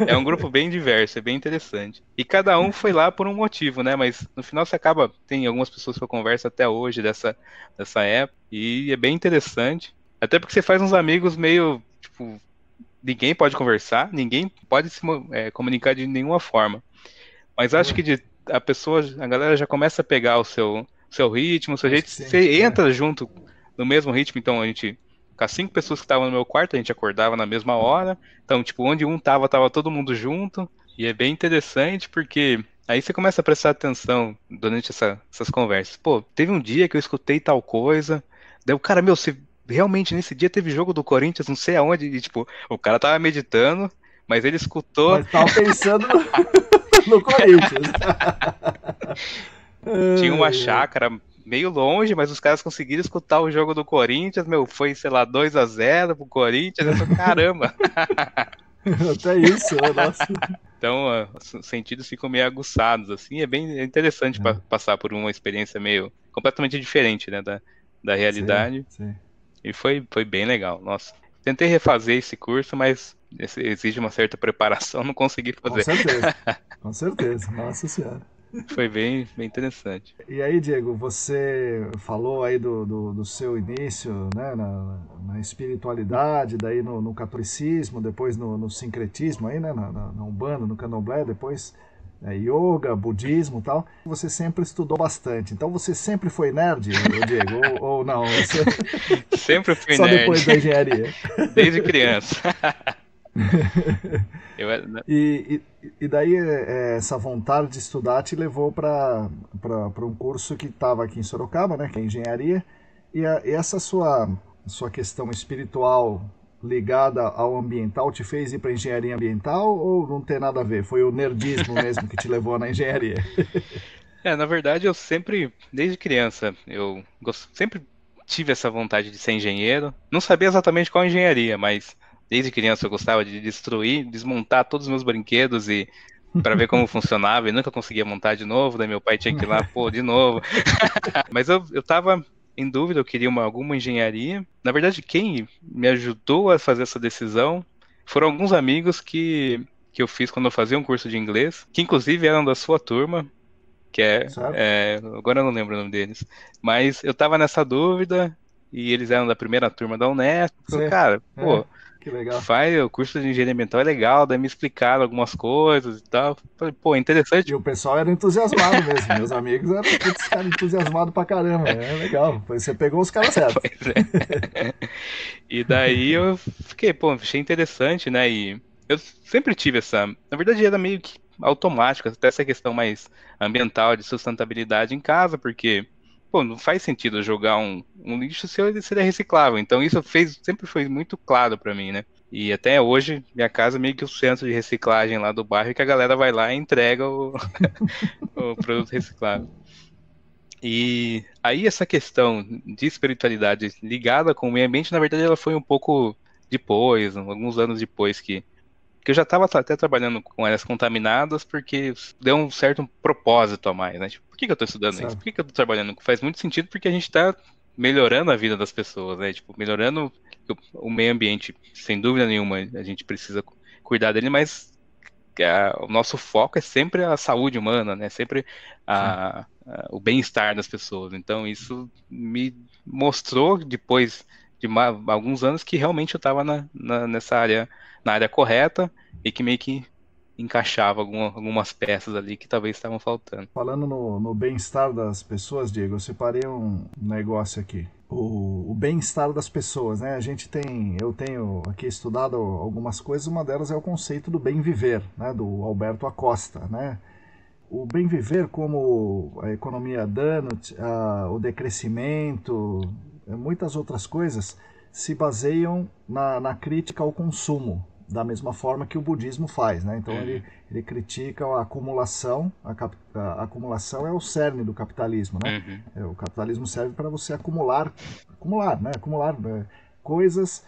é um grupo bem diverso, é bem interessante. E cada um foi lá por um motivo, né? Mas no final tem algumas pessoas que eu converso até hoje dessa época, e é bem interessante. Até porque você faz uns amigos meio, tipo, ninguém pode conversar, ninguém pode comunicar de nenhuma forma. Mas acho que a galera já começa a pegar o seu ritmo, o seu Acho jeito. que sim. Você É. entra junto no mesmo ritmo, então com as 5 pessoas que estavam no meu quarto, a gente acordava na mesma hora. Então, tipo, onde um tava todo mundo junto. E é bem interessante porque aí você começa a prestar atenção durante essas conversas. Pô, teve um dia que eu escutei tal coisa. Daí o cara, você realmente nesse dia teve jogo do Corinthians, não sei aonde. E, tipo, o cara tava meditando, mas ele escutou. Mas tava pensando no Corinthians. Tinha uma Ai, ai. chácara meio longe, mas os caras conseguiram escutar o jogo do Corinthians, foi, sei lá, 2-0 pro Corinthians, eu falei, caramba. Até isso, nossa. Então, os sentidos ficam meio aguçados, assim, é bem interessante É, passar por uma experiência meio completamente diferente, né, da sim, realidade, sim. e foi bem legal, nossa. Tentei refazer esse curso, mas exige uma certa preparação, não consegui Com fazer. certeza. Com certeza. Nossa senhora. Foi bem, bem interessante. E aí, Diego, você falou aí do seu início, né, na espiritualidade, daí no catolicismo, depois no sincretismo, aí, né, na Umbanda, no Candomblé, depois yoga, budismo e tal. Você sempre estudou bastante. Então você sempre foi nerd, ô Diego? Ou não? Você Sempre fui só nerd, depois da engenharia? desde criança. Eu era, E daí essa vontade de estudar te levou para um curso que estava aqui em Sorocaba, né, que é engenharia, e essa sua questão espiritual ligada ao ambiental te fez ir para engenharia ambiental ou não tem nada a ver? Foi o nerdismo mesmo que te levou na engenharia? na verdade, eu sempre, desde criança, sempre tive essa vontade de ser engenheiro. Não sabia exatamente qual engenharia, mas desde criança eu gostava de destruir, desmontar todos os meus brinquedos e para ver como funcionava e nunca conseguia montar de novo. Daí meu pai tinha que ir lá, pô, de novo. Mas eu tava em dúvida, eu queria alguma engenharia. Na verdade, quem me ajudou a fazer essa decisão foram alguns amigos que eu fiz quando eu fazia um curso de inglês, que inclusive eram da sua turma, que Certo? agora eu não lembro o nome deles, mas eu tava nessa dúvida e eles eram da primeira turma da Unesp. Falei, Você? cara, É, pô, que legal. faz o curso de engenharia ambiental é legal, daí me explicaram algumas coisas e tal. Falei, pô, interessante. E o pessoal era entusiasmado mesmo. Meus amigos eram, putz, cara, entusiasmado pra caramba. É legal. Você pegou os caras certos. Pois é. E daí eu fiquei, pô, achei interessante, né? E eu sempre tive essa. Na verdade, era meio que automático, até essa questão mais ambiental, de sustentabilidade em casa, porque, pô, não faz sentido eu jogar um lixo se ele é reciclável. Então, isso sempre foi muito claro pra mim, né? E até hoje, minha casa é meio que o centro de reciclagem lá do bairro, que a galera vai lá e entrega o produto reciclável. E aí essa questão de espiritualidade ligada com o meio ambiente, na verdade, ela foi um pouco depois, alguns anos depois que eu já estava até trabalhando com áreas contaminadas, porque deu um certo propósito a mais, né? Tipo, por que que eu estou estudando isso? Por Certo. que que eu estou trabalhando? Faz muito sentido porque a gente está melhorando a vida das pessoas, né? Tipo, melhorando o meio ambiente, sem dúvida nenhuma, a gente precisa cuidar dele, mas o nosso foco é sempre a saúde humana, né? Sempre Sim. o bem-estar das pessoas. Então, isso me mostrou, depois de alguns anos, que realmente eu estava nessa área, na área correta e que meio que encaixava algumas peças ali que talvez estavam faltando. Falando no bem-estar das pessoas, Diego, eu separei um negócio aqui. O bem-estar das pessoas, né? Eu tenho aqui estudado algumas coisas, uma delas é o conceito do bem viver, né? Do Alberto Acosta, né? O bem viver como a economia dano, o decrescimento, muitas outras coisas se baseiam na crítica ao consumo, da mesma forma que o budismo faz, né? Então Uhum, ele critica a acumulação, a acumulação é o cerne do capitalismo, né? uhum, O capitalismo serve para você acumular, né? Acumular coisas,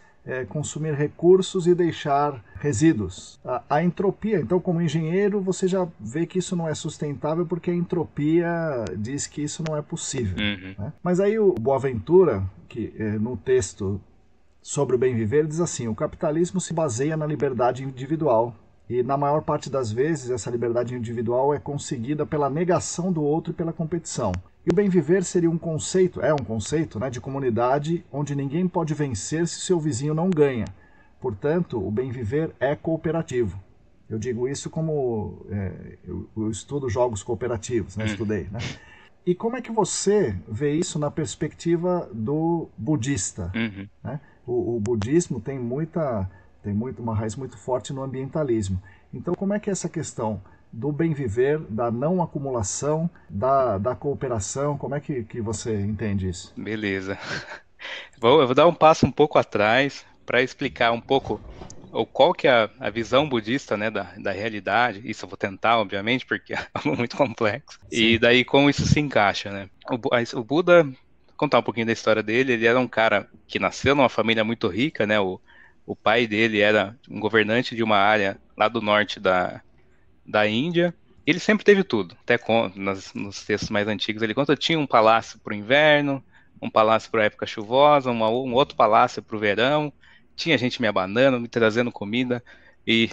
consumir recursos e deixar resíduos. A entropia, então, como engenheiro, você já vê que isso não é sustentável porque a entropia diz que isso não é possível. uhum, Né? Mas aí o Boaventura, que no texto sobre o bem viver, diz assim: o capitalismo se baseia na liberdade individual. E na maior parte das vezes, essa liberdade individual é conseguida pela negação do outro e pela competição. E o bem viver seria é um conceito, né, de comunidade onde ninguém pode vencer se seu vizinho não ganha. Portanto, o bem viver é cooperativo. Eu digo isso como eu estudo jogos cooperativos, né, uhum. estudei, né? E como é que você vê isso na perspectiva do budista? Uhum. Né? O budismo tem uma raiz muito forte no ambientalismo. Então, como é que é essa questão do bem viver, da não acumulação, da cooperação, como é que você entende isso? Beleza. Eu vou dar um passo um pouco atrás para explicar um pouco qual que é a visão budista, né, da realidade. Isso eu vou tentar, obviamente, porque é algo muito complexo. E Sim. daí como isso se encaixa, né? O Buda, contar um pouquinho da história dele, ele era um cara que nasceu numa família muito rica, né? O pai dele era um governante de uma área lá do norte da Índia. Ele sempre teve tudo, até nos textos mais antigos ele conta, tinha um palácio para o inverno, um palácio para a época chuvosa, um outro palácio para o verão, tinha gente me abanando, me trazendo comida, e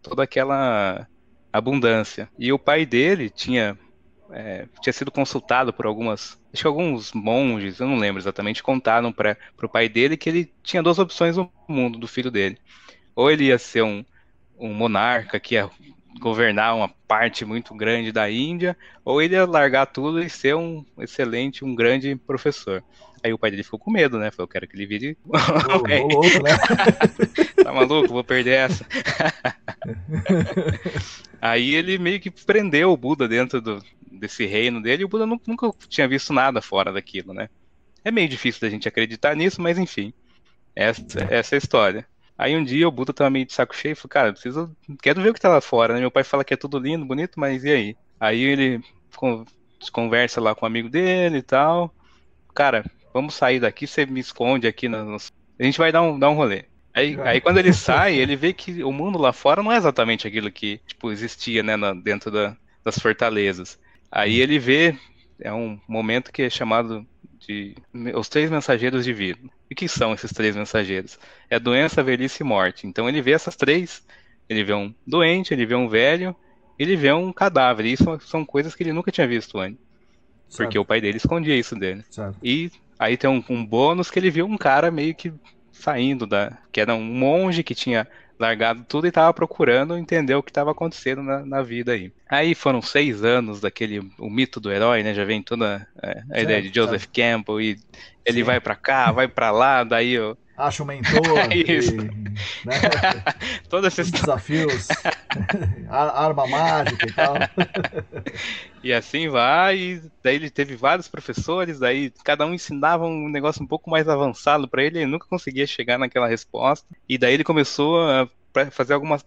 toda aquela abundância. E o pai dele tinha sido consultado por acho que alguns monges, eu não lembro exatamente, contaram para o pai dele que ele tinha duas opções no mundo do filho dele. Ou ele ia ser um monarca que ia governar uma parte muito grande da Índia, ou ele ia largar tudo e ser um grande professor. Aí o pai dele ficou com medo, né? Falou, eu quero que ele vire. Ô louco, né? Tá maluco? Vou perder essa. Aí ele meio que prendeu o Buda dentro desse reino dele, e o Buda nunca tinha visto nada fora daquilo, né? É meio difícil da gente acreditar nisso, mas enfim, essa é a história. Aí um dia o Buda tava meio de saco cheio e falou, cara, quero ver o que tá lá fora, né? Meu pai fala que é tudo lindo, bonito, mas e aí? Aí ele conversa lá com o amigo dele e tal. Cara, vamos sair daqui, você me esconde aqui. A gente vai dar um rolê. Aí quando ele sai, ele vê que o mundo lá fora não é exatamente aquilo que tipo, existia, né, dentro das fortalezas. Aí ele vê, é um momento que é chamado de os três mensageiros de vida. E o que são esses três mensageiros? É doença, velhice e morte. Então ele vê essas três, ele vê um doente, ele vê um velho, ele vê um cadáver. E isso são coisas que ele nunca tinha visto antes. Porque Certo, o pai dele escondia isso dele. certo. E aí tem um bônus que ele viu um cara meio que saindo que era um monge que tinha largado tudo e estava procurando entender o que estava acontecendo na vida aí. Aí foram 6 anos o mito do herói, né? Já vem toda a ideia de Certo, Joseph certo. Campbell e ele Sim. vai para cá, vai para lá, daí Acha um mentor isso, né, toda essa os história. desafios, arma mágica e tal. E assim vai, e daí ele teve vários professores, daí cada um ensinava um negócio um pouco mais avançado para ele, ele nunca conseguia chegar naquela resposta. E daí ele começou a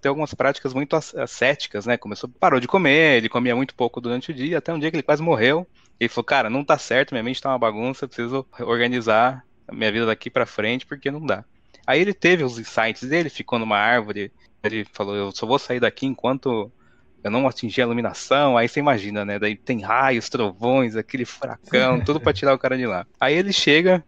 ter algumas práticas muito ascéticas, né? Parou de comer, ele comia muito pouco durante o dia, até um dia que ele quase morreu. Ele falou, cara, não tá certo, minha mente tá uma bagunça, eu preciso organizar a minha vida daqui para frente, porque não dá. Aí ele teve os insights dele, ficou numa árvore, ele falou, eu só vou sair daqui enquanto eu não atingi a iluminação, aí você imagina, né? Daí tem raios, trovões, aquele furacão, tudo pra tirar o cara de lá. Aí ele chega,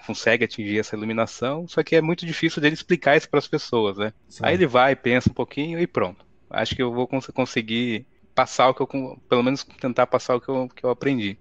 consegue atingir essa iluminação, só que é muito difícil dele explicar isso para as pessoas, né? Aí Certo. ele vai, pensa um pouquinho e pronto. Acho que eu vou conseguir passar pelo menos tentar passar o que eu aprendi.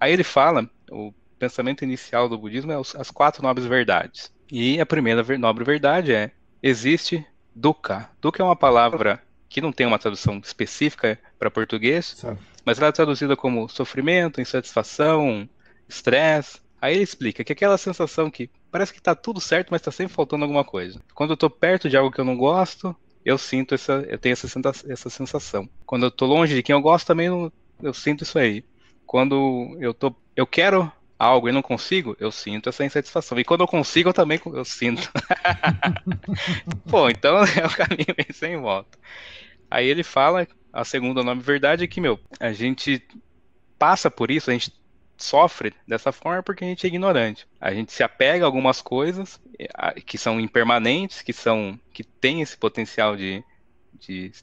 Aí ele fala, o pensamento inicial do budismo é as quatro nobres verdades. E a primeira nobre verdade existe dukkha. Dukkha é uma palavra que não tem uma tradução específica para português, Certo. mas ela é traduzida como sofrimento, insatisfação, estresse. Aí ele explica que aquela sensação que parece que está tudo certo, mas está sempre faltando alguma coisa. Quando eu estou perto de algo que eu não gosto, eu tenho essa sensação. Quando eu estou longe de quem eu gosto, também eu sinto isso aí. Quando eu quero algo e não consigo, eu sinto essa insatisfação. E quando eu consigo, eu sinto. Pô, então é o caminho meio sem volta. Aí ele fala, a segunda nome verdade é que, a gente passa por isso, a gente sofre dessa forma porque a gente é ignorante. A gente se apega a algumas coisas que são impermanentes, que têm esse potencial de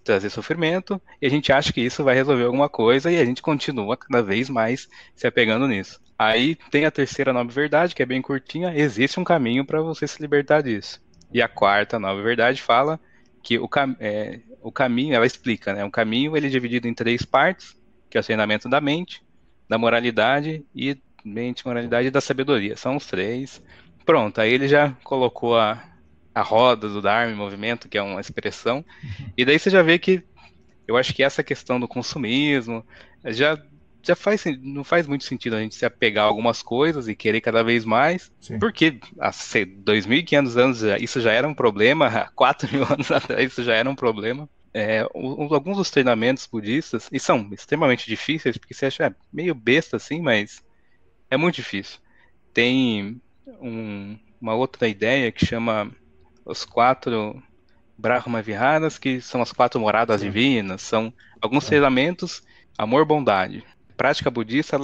trazer sofrimento, e a gente acha que isso vai resolver alguma coisa e a gente continua cada vez mais se apegando nisso. Aí tem a terceira nova verdade, que é bem curtinha, existe um caminho para você se libertar disso. E a quarta nova verdade fala que o caminho, ela explica, né? O caminho ele é dividido em três partes, que é o treinamento da mente, da moralidade moralidade e da sabedoria. São os três. Pronto, aí ele já colocou a roda do Dharma em movimento, que é uma expressão, e daí você já vê que eu acho que essa questão do consumismo não faz muito sentido a gente se apegar a algumas coisas e querer cada vez mais, Sim. porque há 2.500 anos isso já era um problema, há 4.000 anos atrás isso já era um problema. Alguns dos treinamentos budistas, e são extremamente difíceis, porque você acha meio besta assim, mas é muito difícil. Tem uma outra ideia que chama os quatro Brahma Viharas, que são as quatro moradas Certo. divinas, são alguns treinamentos, amor, bondade. Prática budista,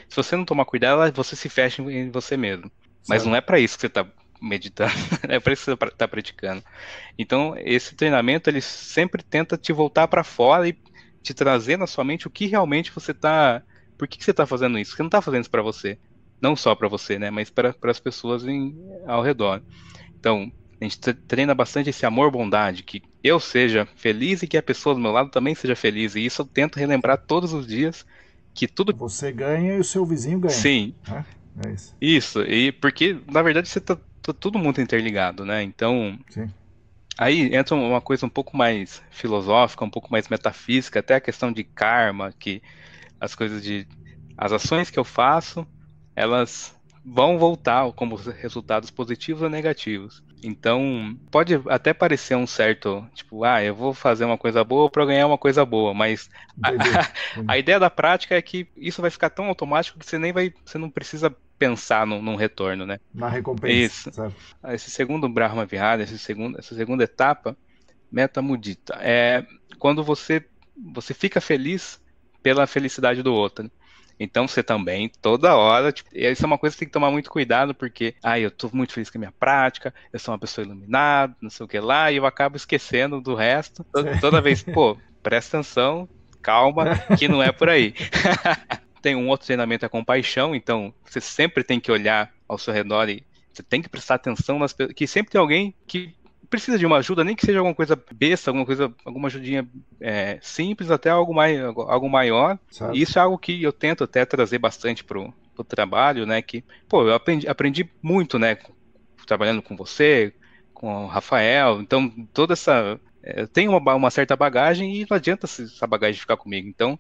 se você não tomar cuidado, você se fecha em você mesmo. Mas Certo. não é para isso que você está meditando, é para isso que você está praticando. Então, esse treinamento, ele sempre tenta te voltar para fora e te trazer na sua mente o que realmente você está... Por que você está fazendo isso? Você não está fazendo isso para você. Não só para você, né? Mas para as pessoas ao redor. Então, a gente treina bastante esse amor-bondade, que eu seja feliz e que a pessoa do meu lado também seja feliz. E isso eu tento relembrar todos os dias, que tudo... Você ganha e o seu vizinho ganha. Sim, Né? É isso. isso. E porque, na verdade, você tá tudo muito interligado, né? Então, Sim. aí entra uma coisa um pouco mais filosófica, um pouco mais metafísica, até a questão de karma, que as coisas de... As ações que eu faço, elas vão voltar como resultados positivos ou negativos. Então, pode até parecer um certo, tipo, eu vou fazer uma coisa boa para ganhar uma coisa boa, mas a, Entendi. a ideia da prática é que isso vai ficar tão automático que você não precisa pensar num retorno, né? Na recompensa, Isso. certo? Esse segundo Brahma Vihara, essa segunda etapa, Metta Mudita, é quando você fica feliz pela felicidade do outro. Então você também, toda hora, tipo, e isso é uma coisa que tem que tomar muito cuidado, porque, eu tô muito feliz com a minha prática, eu sou uma pessoa iluminada, não sei o que lá, e eu acabo esquecendo do resto. Toda vez, pô, presta atenção, calma, que não é por aí. Tem um outro treinamento, a compaixão, então você sempre tem que olhar ao seu redor e você tem que prestar atenção nas pessoas, que sempre tem alguém que precisa de uma ajuda, nem que seja alguma coisa besta, alguma ajudinha simples, até algo maior. E Certo. isso é algo que eu tento até trazer bastante pro trabalho, né? Que, pô, eu aprendi muito, né? Trabalhando com você, com o Rafael. Então, toda essa... Eu tenho uma certa bagagem e não adianta essa bagagem ficar comigo. Então,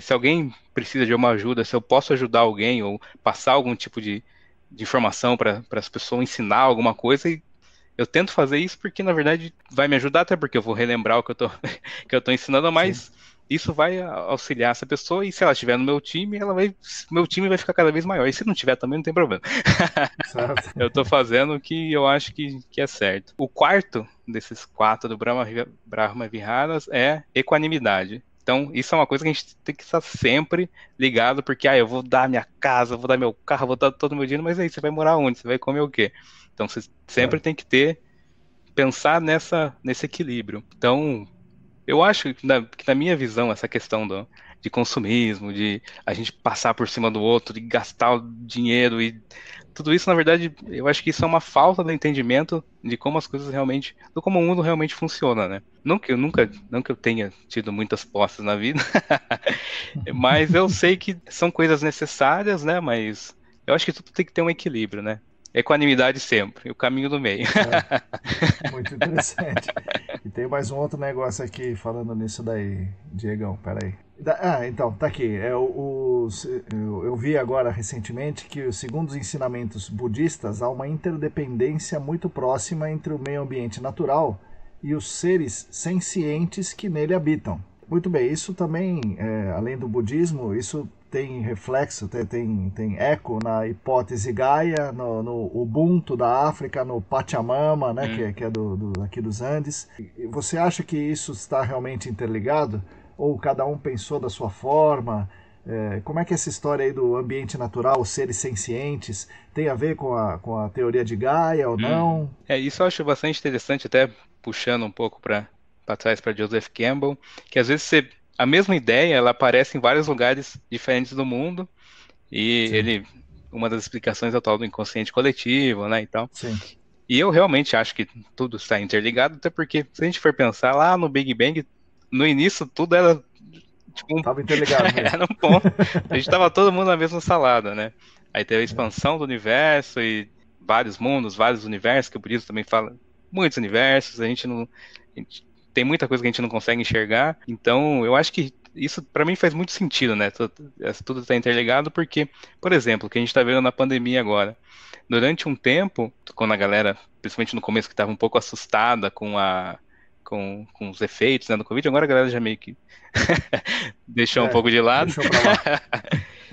se alguém precisa de uma ajuda, se eu posso ajudar alguém ou passar algum tipo de informação para as pessoas, ensinar alguma coisa, eu tento fazer isso porque, na verdade, vai me ajudar, até porque eu vou relembrar o que eu tô, que eu tô ensinando, Sim. mas isso vai auxiliar essa pessoa, e se ela estiver no meu time, meu time vai ficar cada vez maior. E se não tiver também, não tem problema. Certo. Eu tô fazendo o que eu acho que é certo. O quarto desses quatro do Brahma Viharas é equanimidade. Então, isso é uma coisa que a gente tem que estar sempre ligado, porque eu vou dar minha casa, vou dar meu carro, vou dar todo o meu dinheiro, mas aí você vai morar onde? Você vai comer o quê? Então, você sempre Certo. tem que pensar nesse equilíbrio. Então, eu acho que na minha visão, essa questão de consumismo, de a gente passar por cima do outro, de gastar o dinheiro e tudo isso, na verdade, eu acho que isso é uma falta de entendimento de como as coisas realmente, de como o mundo realmente funciona, né? Não que eu tenha tido muitas posses na vida, mas eu sei que são coisas necessárias, né? Mas eu acho que tudo tem que ter um equilíbrio, né? Equanimidade sempre, o caminho do meio. Muito interessante. E tem mais um outro negócio aqui falando nisso daí, Diegão, peraí. Então, tá aqui. Eu vi agora recentemente que, segundo os ensinamentos budistas, há uma interdependência muito próxima entre o meio ambiente natural e os seres sencientes que nele habitam. Muito bem, isso também, além do budismo, isso tem reflexo, tem eco na hipótese Gaia, no Ubuntu da África, no Pachamama, né, que é aqui dos Andes. E você acha que isso está realmente interligado? Ou cada um pensou da sua forma? Como é que essa história aí do ambiente natural, os seres sencientes, tem a ver com a teoria de Gaia ou não? Isso eu acho bastante interessante, até puxando um pouco para trás para Joseph Campbell, que às vezes a mesma ideia ela aparece em vários lugares diferentes do mundo, e Sim. uma das explicações é o tal do inconsciente coletivo, né, e tal. Sim. E eu realmente acho que tudo está interligado, até porque se a gente for pensar lá no Big Bang, no início tudo era tipo Tava interligado mesmo. era um ponto. A gente estava todo mundo na mesma salada, né? Aí teve a expansão do universo e vários mundos, vários universos, que o budismo também fala, muitos universos, a gente tem muita coisa que a gente não consegue enxergar. Então, eu acho que isso para mim faz muito sentido, né? Tudo está interligado porque, por exemplo, o que a gente está vendo na pandemia agora. Durante um tempo, quando a galera, principalmente no começo, que estava um pouco assustada com os efeitos, né, do Covid, agora a galera já meio que deixou um pouco de lado. Deixou pra lá.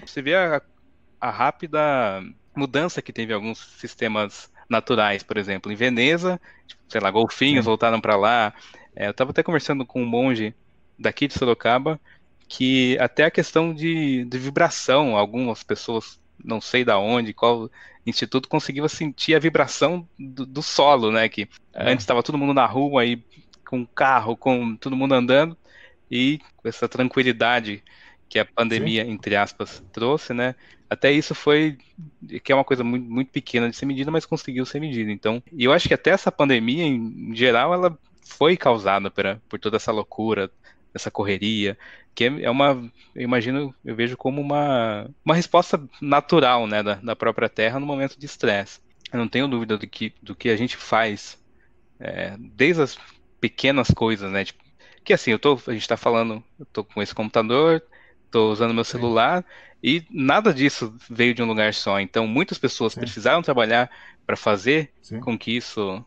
Você vê a rápida mudança que teve em alguns sistemas naturais, por exemplo, em Veneza, tipo, sei lá, golfinhos Sim. voltaram para lá. Eu estava até conversando com um monge daqui de Sorocaba, que até a questão de vibração, algumas pessoas, não sei da onde, qual instituto, conseguiu sentir a vibração do solo, né? Que antes estava todo mundo na rua aí com carro, com todo mundo andando, e com essa tranquilidade que a Sim. pandemia, entre aspas, trouxe, né? Até isso que é uma coisa muito, muito pequena de ser medida, mas conseguiu ser medida. Então, e eu acho que até essa pandemia, em geral, ela foi causada por toda essa loucura, essa correria, que eu imagino, eu vejo como uma resposta natural, né, da própria Terra no momento de estresse. Eu não tenho dúvida do que a gente faz, desde as pequenas coisas, né, tipo, que assim, a gente tá falando, eu tô com esse computador, tô usando meu Sim, celular, e nada disso veio de um lugar só. Então, muitas pessoas sim, precisaram trabalhar para fazer sim. com que isso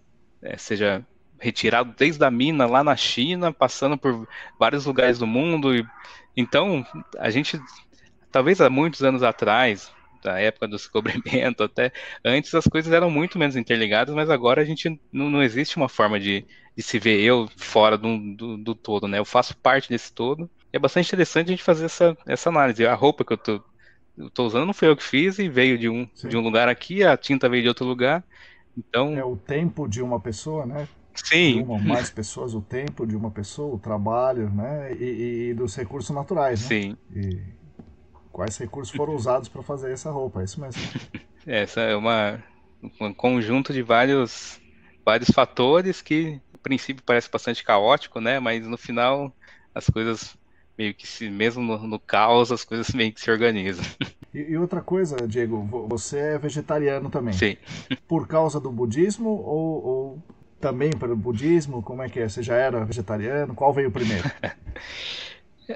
seja retirado desde a mina lá na China, passando por vários lugares do mundo. Então, a gente, talvez há muitos anos atrás, da época do descobrimento, até antes, as coisas eram muito menos interligadas, mas agora a gente não existe uma forma de se ver eu fora do todo, né? Eu faço parte desse todo. É bastante interessante a gente fazer essa análise. A roupa que eu tô usando não foi eu que fiz e veio de Sim. um lugar aqui, a tinta veio de outro lugar. É Então, o tempo de uma pessoa, né? De sim, uma ou mais pessoas, o tempo de uma pessoa, o trabalho, né? E dos recursos naturais, né? sim. E quais recursos foram usados para fazer essa roupa, é isso mesmo. Essa é um conjunto de vários fatores que, no princípio, parece bastante caótico, né? Mas no final, as coisas meio que mesmo no caos, as coisas meio que se organizam. E outra coisa, Diego, você é vegetariano também. Sim. Por causa do budismo ou também pelo budismo? Como é que é? Você já era vegetariano? Qual veio primeiro?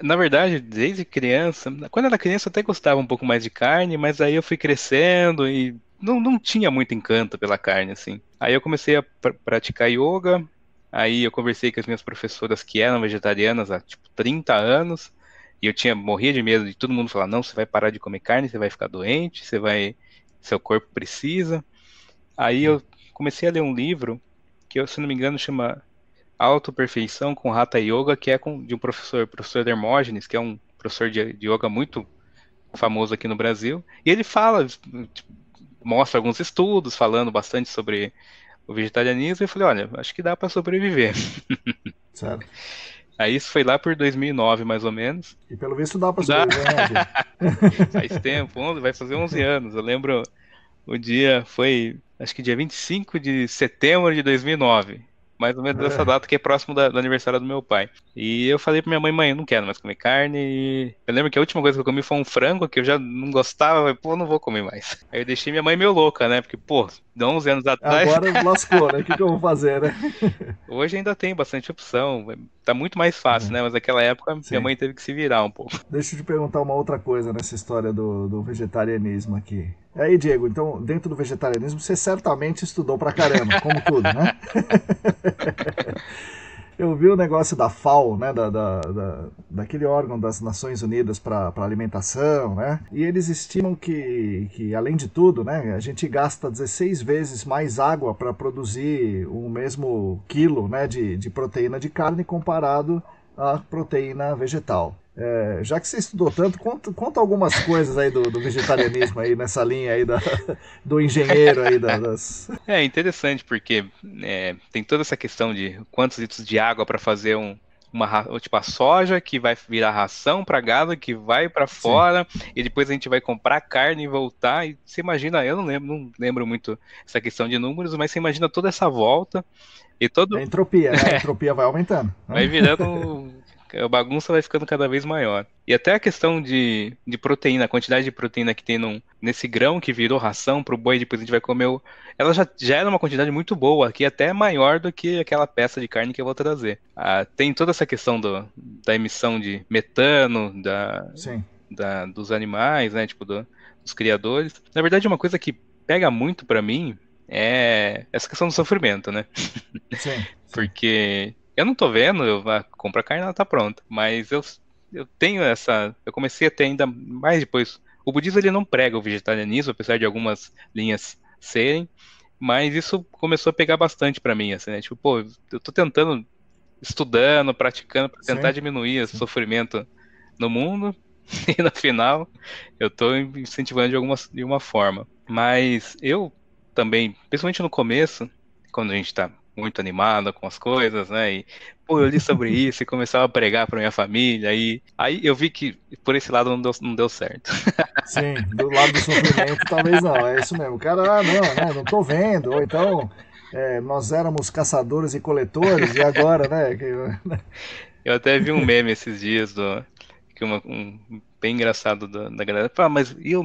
Na verdade, desde criança, quando eu era criança eu até gostava um pouco mais de carne, mas aí eu fui crescendo e não tinha muito encanto pela carne, assim. Aí eu comecei a praticar yoga, aí eu conversei com as minhas professoras que eram vegetarianas há, tipo, 30 anos, e morria de medo de todo mundo falar, não, você vai parar de comer carne, você vai ficar doente, seu corpo precisa. Aí Sim, eu comecei a ler um livro que, se não me engano, chama Autoperfeição com Hatha Yoga, que é de um professor Hermógenes, que é um professor de yoga muito famoso aqui no Brasil. E ele fala, tipo, mostra alguns estudos falando bastante sobre o vegetarianismo. E eu falei, olha, acho que dá para sobreviver. certo. Aí isso foi lá por 2009, mais ou menos. E pelo visto dá para Dá, sobreviver, né, Diego? faz tempo, vai fazer 11 anos. Eu lembro, o dia foi, acho que dia 25 de setembro de 2009. Mais ou menos essa É. data que é próximo do aniversário do meu pai. E eu falei pra minha mãe, mãe, eu não quero mais comer carne. E eu lembro que a última coisa que eu comi foi um frango, que eu já não gostava. Eu falei, pô, não vou comer mais. Aí eu deixei minha mãe meio louca, né? Porque, pô, de 11 anos atrás, Agora lascou, né? O que eu vou fazer, né? hoje ainda tem bastante opção. Tá muito mais fácil, É, né? Mas naquela época, minha sim. mãe teve que se virar um pouco. Deixa eu te perguntar uma outra coisa nessa história do vegetarianismo aqui. Aí, Diego, então, dentro do vegetarianismo, você certamente estudou pra caramba, como tudo, né? Eu vi o negócio da FAO, né, daquele órgão das Nações Unidas para alimentação, né? E eles estimam que, além de tudo, né, a gente gasta 16 vezes mais água para produzir o mesmo quilo, né, de proteína de carne comparado à proteína vegetal. Já que você estudou tanto, conta algumas coisas aí do vegetarianismo aí nessa linha aí do engenheiro aí das... É interessante porque tem toda essa questão de quantos litros de água para fazer tipo a soja que vai virar ração para gado que vai para Sim. fora e depois a gente vai comprar carne e voltar e você imagina, eu não lembro muito essa questão de números, mas você imagina toda essa volta e É todo entropia, né? A entropia vai aumentando, vai né? virando. A bagunça vai ficando cada vez maior. E até a questão de proteína, a quantidade de proteína que tem nesse grão que virou ração para o boi, depois a gente vai comer. Ela já era uma quantidade muito boa, que até é maior do que aquela peça de carne que eu vou trazer. Tem toda essa questão da emissão de metano, Sim, dos animais, né? Tipo, dos criadores. Na verdade, uma coisa que pega muito para mim é essa questão do sofrimento, né? sim, sim. Porque eu não tô vendo, compro a carne, ela tá pronta. Mas eu tenho essa. Eu comecei a ter ainda mais depois. O budismo ele não prega o vegetarianismo, apesar de algumas linhas serem. Mas isso começou a pegar bastante pra mim, assim, né? Tipo, pô, eu tô tentando, estudando, praticando, pra tentar Sim, diminuir o sim. sofrimento no mundo. E no final, eu tô incentivando de uma forma. Mas eu também, principalmente no começo, quando a gente tá muito animado com as coisas, né? E, pô, eu li sobre isso e começava a pregar pra minha família. Aí eu vi que por esse lado não deu certo. Sim, do lado do sofrimento talvez não, é isso mesmo. O cara, não, né, não tô vendo, ou então nós éramos caçadores e coletores, e agora, né? Eu até vi um meme esses dias bem engraçado da galera. Fala, mas e os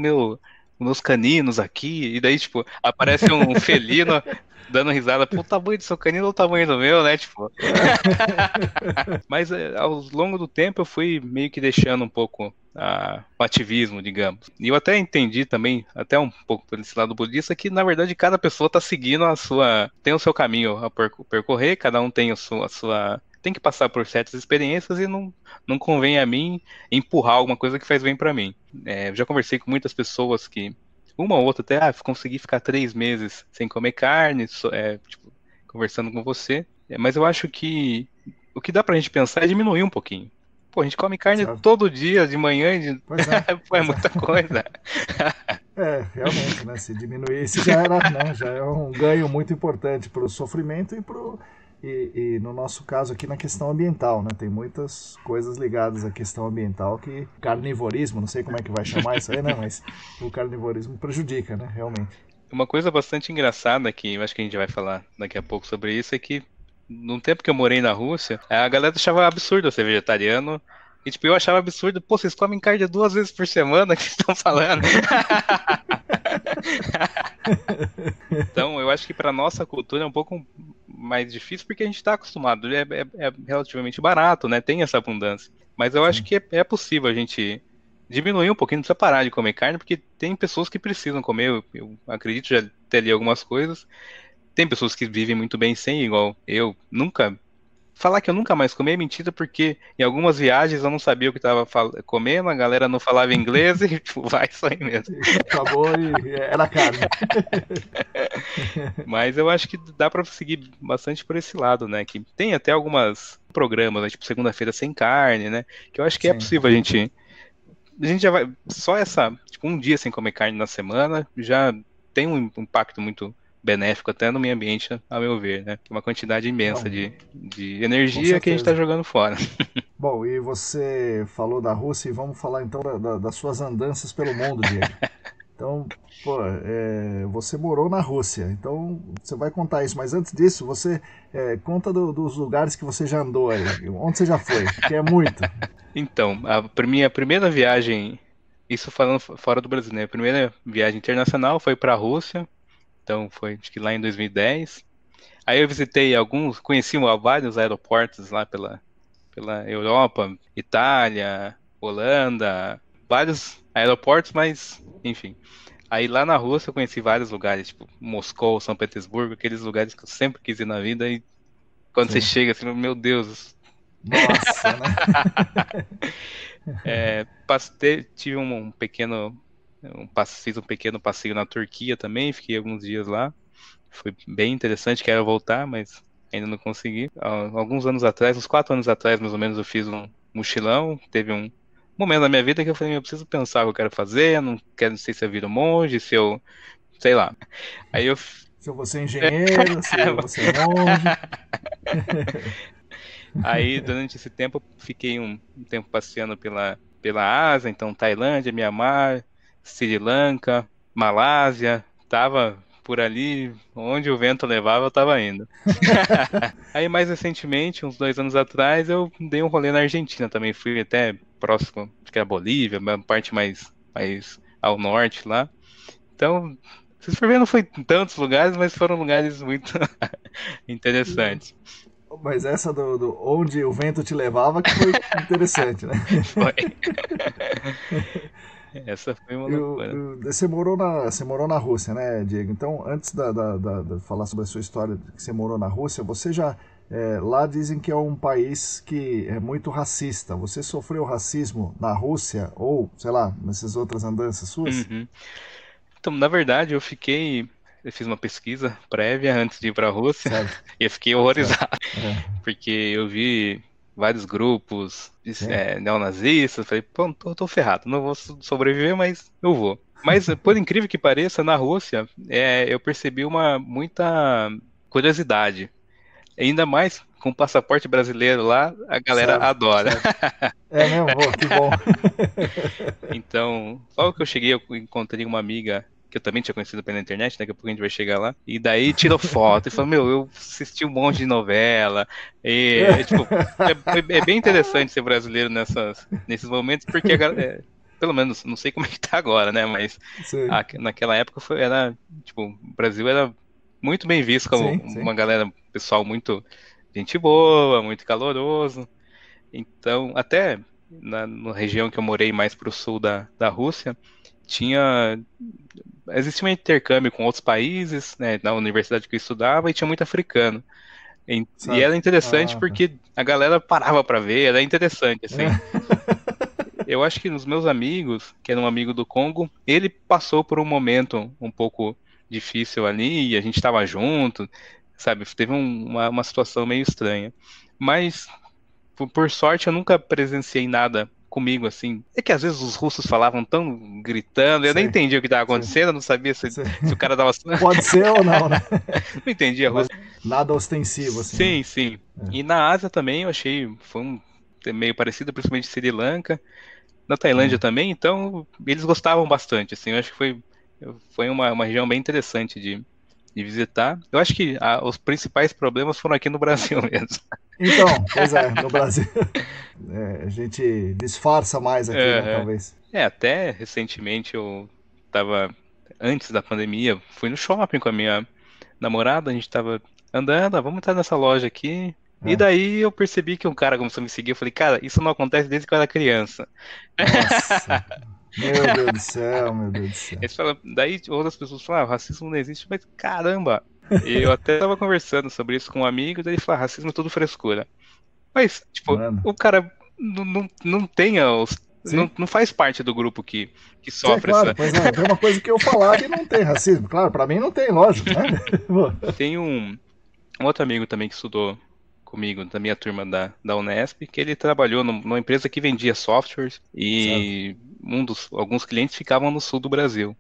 meus caninos aqui? E daí, tipo, aparece um felino dando risada. Pô, o tamanho do seu canino ou o tamanho do meu, né? Tipo. Mas ao longo do tempo eu fui meio que deixando um pouco o ativismo, digamos. E eu até entendi também, até um pouco por esse lado budista, que na verdade cada pessoa tá seguindo tem o seu caminho a percorrer, cada um tem tem que passar por certas experiências e não convém a mim empurrar alguma coisa que faz bem pra mim. Eu já conversei com muitas pessoas que, uma ou outra até, consegui ficar 3 meses sem comer carne, tipo, conversando com você. Mas eu acho que o que dá pra gente pensar é diminuir um pouquinho. Pô, a gente come carne todo dia, de manhã, Pois é, Pô, é muita coisa. Realmente, né? Se diminuísse já é um ganho muito importante para o sofrimento e no nosso caso aqui na questão ambiental, né? Tem muitas coisas ligadas à questão ambiental que carnivorismo, não sei como é que vai chamar isso aí, né? Mas o carnivorismo prejudica, né? Realmente. Uma coisa bastante engraçada que eu acho que a gente vai falar daqui a pouco sobre isso é que no tempo que eu morei na Rússia, a galera achava absurdo eu ser vegetariano. E tipo, eu achava absurdo, pô, vocês comem carne 2 vezes por semana, o que vocês estão falando? Então, eu acho que para nossa cultura é um pouco mais difícil porque a gente está acostumado, é relativamente barato, né? Tem essa abundância. Mas eu acho que é possível a gente diminuir um pouquinho, não precisa parar de comer carne, porque tem pessoas que precisam comer, eu acredito, já ter ali algumas coisas. Tem pessoas que vivem muito bem sem, igual eu. Falar que eu nunca mais comi é mentira, porque em algumas viagens eu não sabia o que estava comendo, a galera não falava inglês e tipo, vai isso aí mesmo. Acabou e era carne. Mas eu acho que dá para seguir bastante por esse lado, né? Que tem até alguns programas, né? Tipo segunda-feira sem carne, né? Que eu acho que é possível a gente já vai, tipo, um dia sem comer carne na semana já tem um impacto muito benéfico até no meio ambiente, a meu ver, né? Uma quantidade imensa de energia que a gente está jogando fora. Bom, e você falou da Rússia e vamos falar então das suas andanças pelo mundo, Diego. Então, pô, você morou na Rússia, então você vai contar isso, mas antes disso, você conta dos lugares que você já andou aí, onde você já foi, que é muito. Então, a minha primeira viagem, isso falando fora do Brasil, né? A primeira viagem internacional foi para a Rússia, então foi acho que lá em 2010. Aí eu visitei conheci vários aeroportos lá pela Europa, Itália, Holanda, vários aeroportos, mas enfim. Aí lá na Rússia eu conheci vários lugares, tipo Moscou, São Petersburgo, aqueles lugares que eu sempre quis ir na vida e quando você chega assim, meu Deus. Nossa, né? Tive fiz um pequeno passeio na Turquia também, fiquei alguns dias lá. Foi bem interessante, quero voltar, mas ainda não consegui. Alguns anos atrás, uns 4 anos atrás, mais ou menos, eu fiz um mochilão. Teve um momento na minha vida que eu falei, eu preciso pensar o que eu quero fazer, não sei se eu viro monge, se eu... sei lá. Aí eu... Se eu vou ser engenheiro, se eu vou ser monge... Aí, durante esse tempo, eu fiquei um tempo passeando pela Ásia, então Tailândia, Mianmar, Sri Lanka, Malásia, tava por ali, onde o vento levava, eu tava indo. Aí, mais recentemente, uns 2 anos atrás, eu dei um rolê na Argentina também, fui até próximo, acho que era Bolívia, uma parte mais ao norte lá. Então, vocês for ver, não foi em tantos lugares, mas foram lugares muito interessantes. Mas essa do onde o vento te levava que foi interessante, né? Foi. Essa foi uma loucura. Você morou na Rússia, né, Diego? Então, antes de falar sobre a sua história que você morou na Rússia, você já... lá dizem que é um país que é muito racista. Você sofreu racismo na Rússia ou, sei lá, nessas outras andanças suas? Uhum. Então, na verdade, eu fiz uma pesquisa prévia antes de ir para a Rússia e eu fiquei horrorizado, porque eu vi vários grupos neonazistas, falei, pô, tô ferrado, não vou sobreviver, mas eu vou. Mas, por incrível que pareça, na Rússia, eu percebi muita curiosidade, ainda mais com o passaporte brasileiro lá, a galera adora. É mesmo? Que bom. Então, logo que eu cheguei, eu encontrei uma amiga que eu também tinha conhecido pela internet, daqui a pouco a gente vai chegar lá, e daí tirou foto, e falou, eu assisti um monte de novela, tipo, é bem interessante ser brasileiro nesses momentos, porque pelo menos, não sei como é que tá agora, né, mas naquela época tipo, o Brasil era muito bem visto como uma galera, pessoal muito gente boa, muito caloroso, então, até na região que eu morei mais pro sul da Rússia, existia um intercâmbio com outros países, né, na universidade que eu estudava, e tinha muito africano. E era interessante porque a galera parava pra ver, era interessante, assim. Eu acho que nos meus amigos, que era um amigo do Congo, ele passou por um momento um pouco difícil ali, e a gente tava junto, sabe? Teve uma situação meio estranha. Mas, por sorte, eu nunca presenciei nada comigo, assim. É que às vezes os russos falavam tão gritando, eu nem entendia o que estava acontecendo, eu não sabia se o cara dava... Pode ser ou não, né? Não entendia russo. Nada ostensivo, assim. Sim, né? Sim. E na Ásia também eu achei, foi meio parecido, principalmente Sri Lanka, na Tailândia também, então eles gostavam bastante, assim, eu acho que foi uma região bem interessante de visitar. Eu acho que os principais problemas foram aqui no Brasil mesmo. Então, pois é, no Brasil a gente disfarça mais aqui, né, talvez. Até recentemente antes da pandemia, fui no shopping com a minha namorada, a gente tava andando, vamos entrar nessa loja aqui. E daí eu percebi que um cara começou a me seguir, eu falei, cara, isso não acontece desde que eu era criança. Nossa, meu Deus do céu, meu Deus do céu. Daí outras pessoas falam, o racismo não existe, mas caramba! E eu até tava conversando sobre isso com um amigo, daí ele falou, racismo é tudo frescura. Mas, tipo, o cara não tem não faz parte do grupo que sofre. Claro, pois é, tem uma coisa que eu falar que não tem racismo. Claro, pra mim não tem, lógico, né? Tem um outro amigo também que estudou comigo, da minha turma da Unesp, que ele trabalhou numa empresa que vendia softwares e alguns clientes ficavam no sul do Brasil.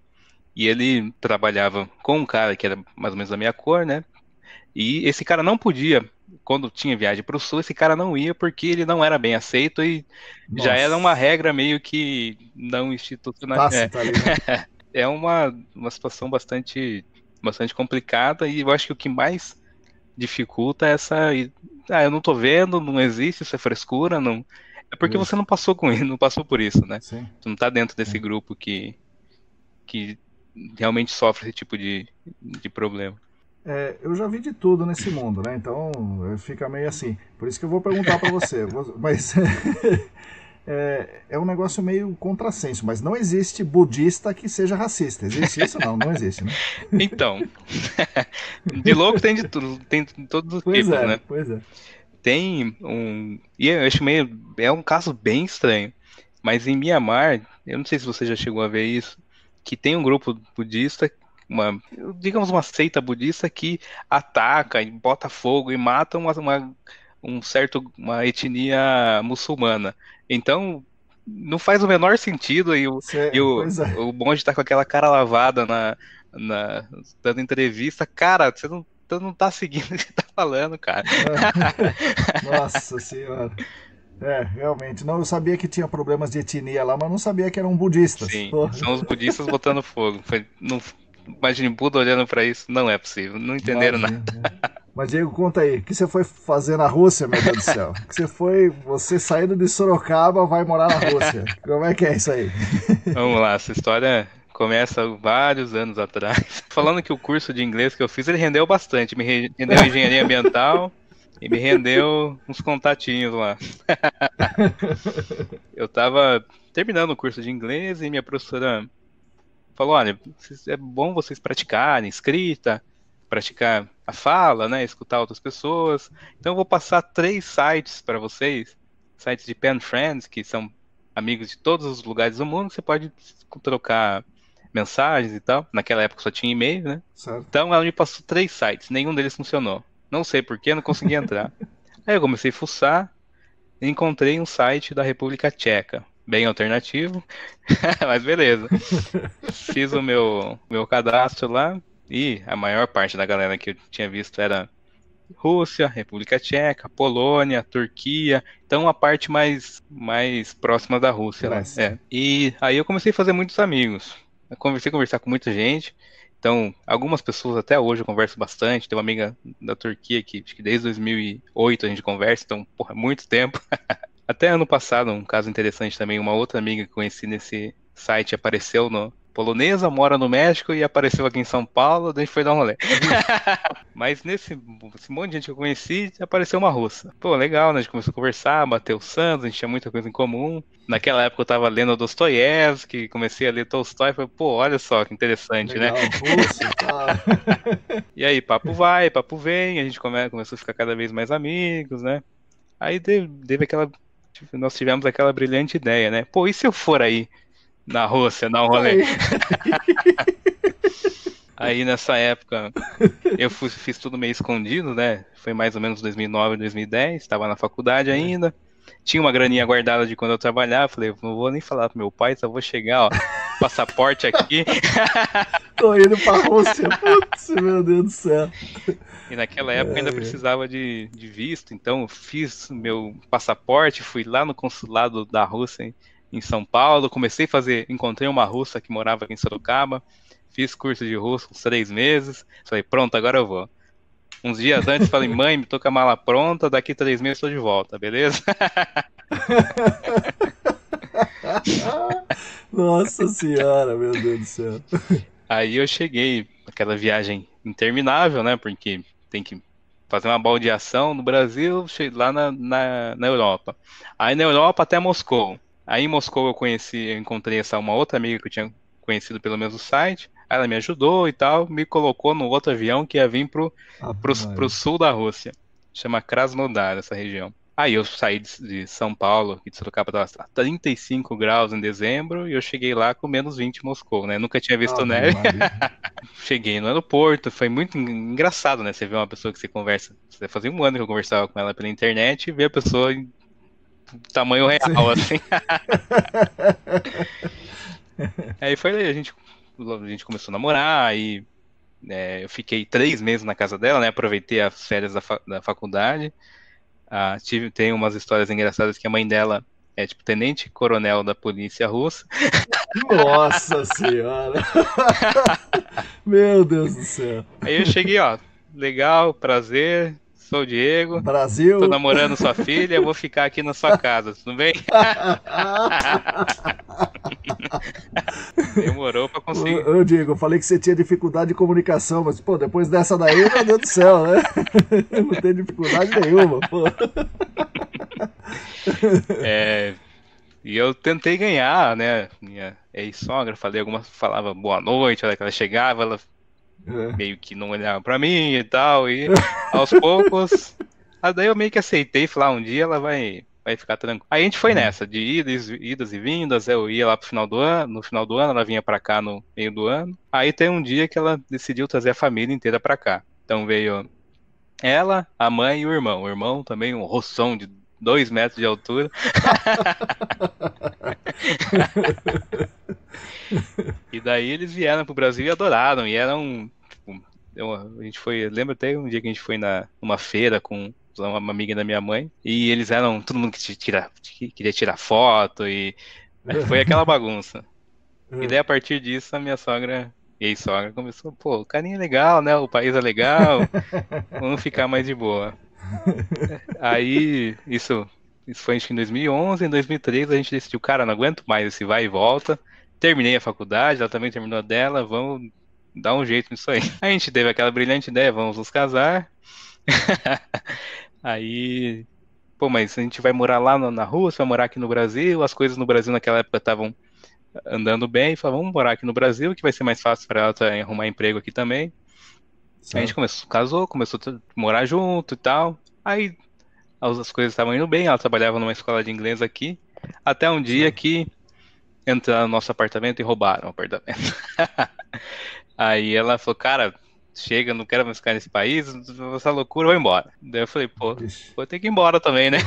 E ele trabalhava com um cara que era mais ou menos da minha cor, né? E esse cara não podia, quando tinha viagem para o sul, esse cara não ia porque ele não era bem aceito e já era uma regra meio que não institucional. É uma situação bastante complicada e eu acho que o que mais dificulta é eu não tô vendo, não existe, isso é frescura, não. É porque você não passou com isso, não passou por isso, né? Sim. Você não tá dentro desse grupo que realmente sofre esse tipo de problema. Eu já vi de tudo nesse mundo, né? Então fica meio assim. Por isso que eu vou perguntar para você. Mas é um negócio meio contrassenso. Mas não existe budista que seja racista. Existe isso? Não, não existe, né? Então, de louco tem de tudo, tem todos os tipos, né? Pois é. Tem e eu acho é um caso bem estranho. Mas em Mianmar, eu não sei se você já chegou a ver isso, que tem um grupo budista, digamos uma seita budista que ataca e bota fogo e mata uma etnia muçulmana. Então, não faz o menor sentido e o monge tá com aquela cara lavada dando entrevista. Cara, você não tá seguindo o que você tá falando, cara. Nossa senhora. Realmente. Não, eu sabia que tinha problemas de etnia lá, mas não sabia que eram budistas. Sim, são os budistas botando fogo. Imagine Buda olhando pra isso. Não é possível, não entenderam nada. Mas Diego, conta aí, o que você foi fazer na Rússia, meu Deus do céu? Você saindo de Sorocaba vai morar na Rússia. Como é que é isso aí? Vamos lá, essa história começa vários anos atrás. Falando que o curso de inglês que eu fiz, ele rendeu bastante. Me rendeu engenharia ambiental e me rendeu uns contatinhos lá. Eu tava terminando o curso de inglês e minha professora falou, olha, é bom vocês praticarem escrita, praticar a fala, né, escutar outras pessoas. Então eu vou passar 3 sites para vocês, sites de pen friends, que são amigos de todos os lugares do mundo, você pode trocar mensagens e tal. Naquela época só tinha e-mail, né? Certo. Então ela me passou 3 sites, nenhum deles funcionou. Não sei porquê, não consegui entrar. Aí eu comecei a fuçar e encontrei um site da República Tcheca, bem alternativo, mas beleza. Fiz o meu cadastro lá e a maior parte da galera que eu tinha visto era Rússia, República Tcheca, Polônia, Turquia, então a parte mais próxima da Rússia lá. E aí eu comecei a fazer muitos amigos. comecei a conversar com muita gente. Então, algumas pessoas até hoje eu converso bastante. Tem uma amiga da Turquia que acho que desde 2008 a gente conversa, então, porra, muito tempo. Até ano passado, um caso interessante também, uma outra amiga que conheci nesse site apareceu no polonesa, mora no México e apareceu aqui em São Paulo, daí a gente foi dar um rolê. Mas esse monte de gente que eu conheci, apareceu uma russa. Pô, legal, né? A gente começou a conversar, bateu o santo, a gente tinha muita coisa em comum. Naquela época eu tava lendo Dostoiévski, comecei a ler Tolstói, falei, pô, olha só que interessante, Legal, né? russo, cara. E aí, papo vai, papo vem, a gente começou a ficar cada vez mais amigos, né? Aí teve aquela. Nós tivemos aquela brilhante ideia, né? Pô, e se eu for aí na Rússia dar um rolê? Aí. Aí nessa época eu fiz tudo meio escondido, né? Foi mais ou menos 2009, 2010, estava na faculdade ainda. Tinha uma graninha guardada de quando eu trabalhava. Falei, não vou nem falar pro meu pai, só vou chegar, ó, passaporte aqui. Tô indo pra Rússia. Putz, meu Deus do céu. E naquela época ainda precisava de visto, então eu fiz meu passaporte, fui lá no consulado da Rússia em São Paulo, encontrei uma russa que morava aqui em Sorocaba, fiz curso de russo uns 3 meses, falei, pronto, agora eu vou. Uns dias antes falei, mãe, me tô com a mala pronta, daqui 3 meses tô de volta, beleza? Nossa senhora, meu Deus do céu. Aí eu cheguei, aquela viagem interminável, né, porque tem que fazer uma baldeação no Brasil, lá na Europa. Aí na Europa até Moscou. Aí em Moscou eu encontrei uma outra amiga que eu tinha conhecido pelo mesmo site. Aí ela me ajudou e tal, me colocou no outro avião que ia vir pro sul da Rússia. Chama Krasnodar, essa região. Aí eu saí de São Paulo, aqui de Sorocaba, tava 35 graus em dezembro, e eu cheguei lá com menos 20 em Moscou, né? Nunca tinha visto neve. Cheguei no aeroporto, foi muito engraçado, né? Você vê uma pessoa que você conversa. Fazia um ano que eu conversava com ela pela internet e ver a pessoa em tamanho real, assim. Aí a gente começou a namorar, aí eu fiquei 3 meses na casa dela, né? Aproveitei as férias da faculdade. Tem umas histórias engraçadas que a mãe dela é tipo tenente-coronel da polícia russa. Nossa senhora! Meu Deus do céu! Aí eu cheguei, ó, legal, prazer, sou o Diego. Brasil! Tô namorando sua filha, vou ficar aqui na sua casa, tudo bem? Demorou pra conseguir. Eu digo, eu falei que você tinha dificuldade de comunicação, mas, pô, depois dessa daí, meu Deus do céu, né? Não tem dificuldade nenhuma, pô. E eu tentei ganhar, né? Minha ex-sogra, falava boa noite, a hora que ela chegava, ela meio que não olhava pra mim e tal, e aos poucos. Daí eu meio que aceitei, falar um dia ela vai ficar tranquila. Aí a gente foi nessa, de idas e vindas, eu ia lá no final do ano, ela vinha pra cá no meio do ano. Aí tem um dia que ela decidiu trazer a família inteira pra cá. Então veio ela, a mãe e o irmão. O irmão também, um roção de 2 metros de altura. E daí eles vieram pro Brasil e adoraram. E eram, tipo, a gente foi, lembra até um dia que a gente foi numa feira com uma amiga da minha mãe, e eles eram todo mundo que queria tirar foto, e foi aquela bagunça. E daí a partir disso a minha ex-sogra começou, pô, o carinha é legal, né? O país é legal, vamos ficar mais de boa. Aí isso foi acho que em 2011, em 2013 a gente decidiu, cara, não aguento mais esse vai e volta. Terminei a faculdade, ela também terminou a dela, vamos dar um jeito nisso aí. A gente teve aquela brilhante ideia, vamos nos casar. Aí, pô, mas a gente vai morar lá na Rússia, vai morar aqui no Brasil, as coisas no Brasil naquela época estavam andando bem, falou, vamos morar aqui no Brasil, que vai ser mais fácil para ela arrumar emprego aqui também. Aí a gente casou, começou a morar junto e tal. Aí as coisas estavam indo bem, ela trabalhava numa escola de inglês aqui, até um dia que entraram no nosso apartamento e roubaram o apartamento. Aí ela falou, cara, chega, não quero mais ficar nesse país, essa loucura, eu vou embora. Daí eu falei, pô, vou ter que ir embora também, né?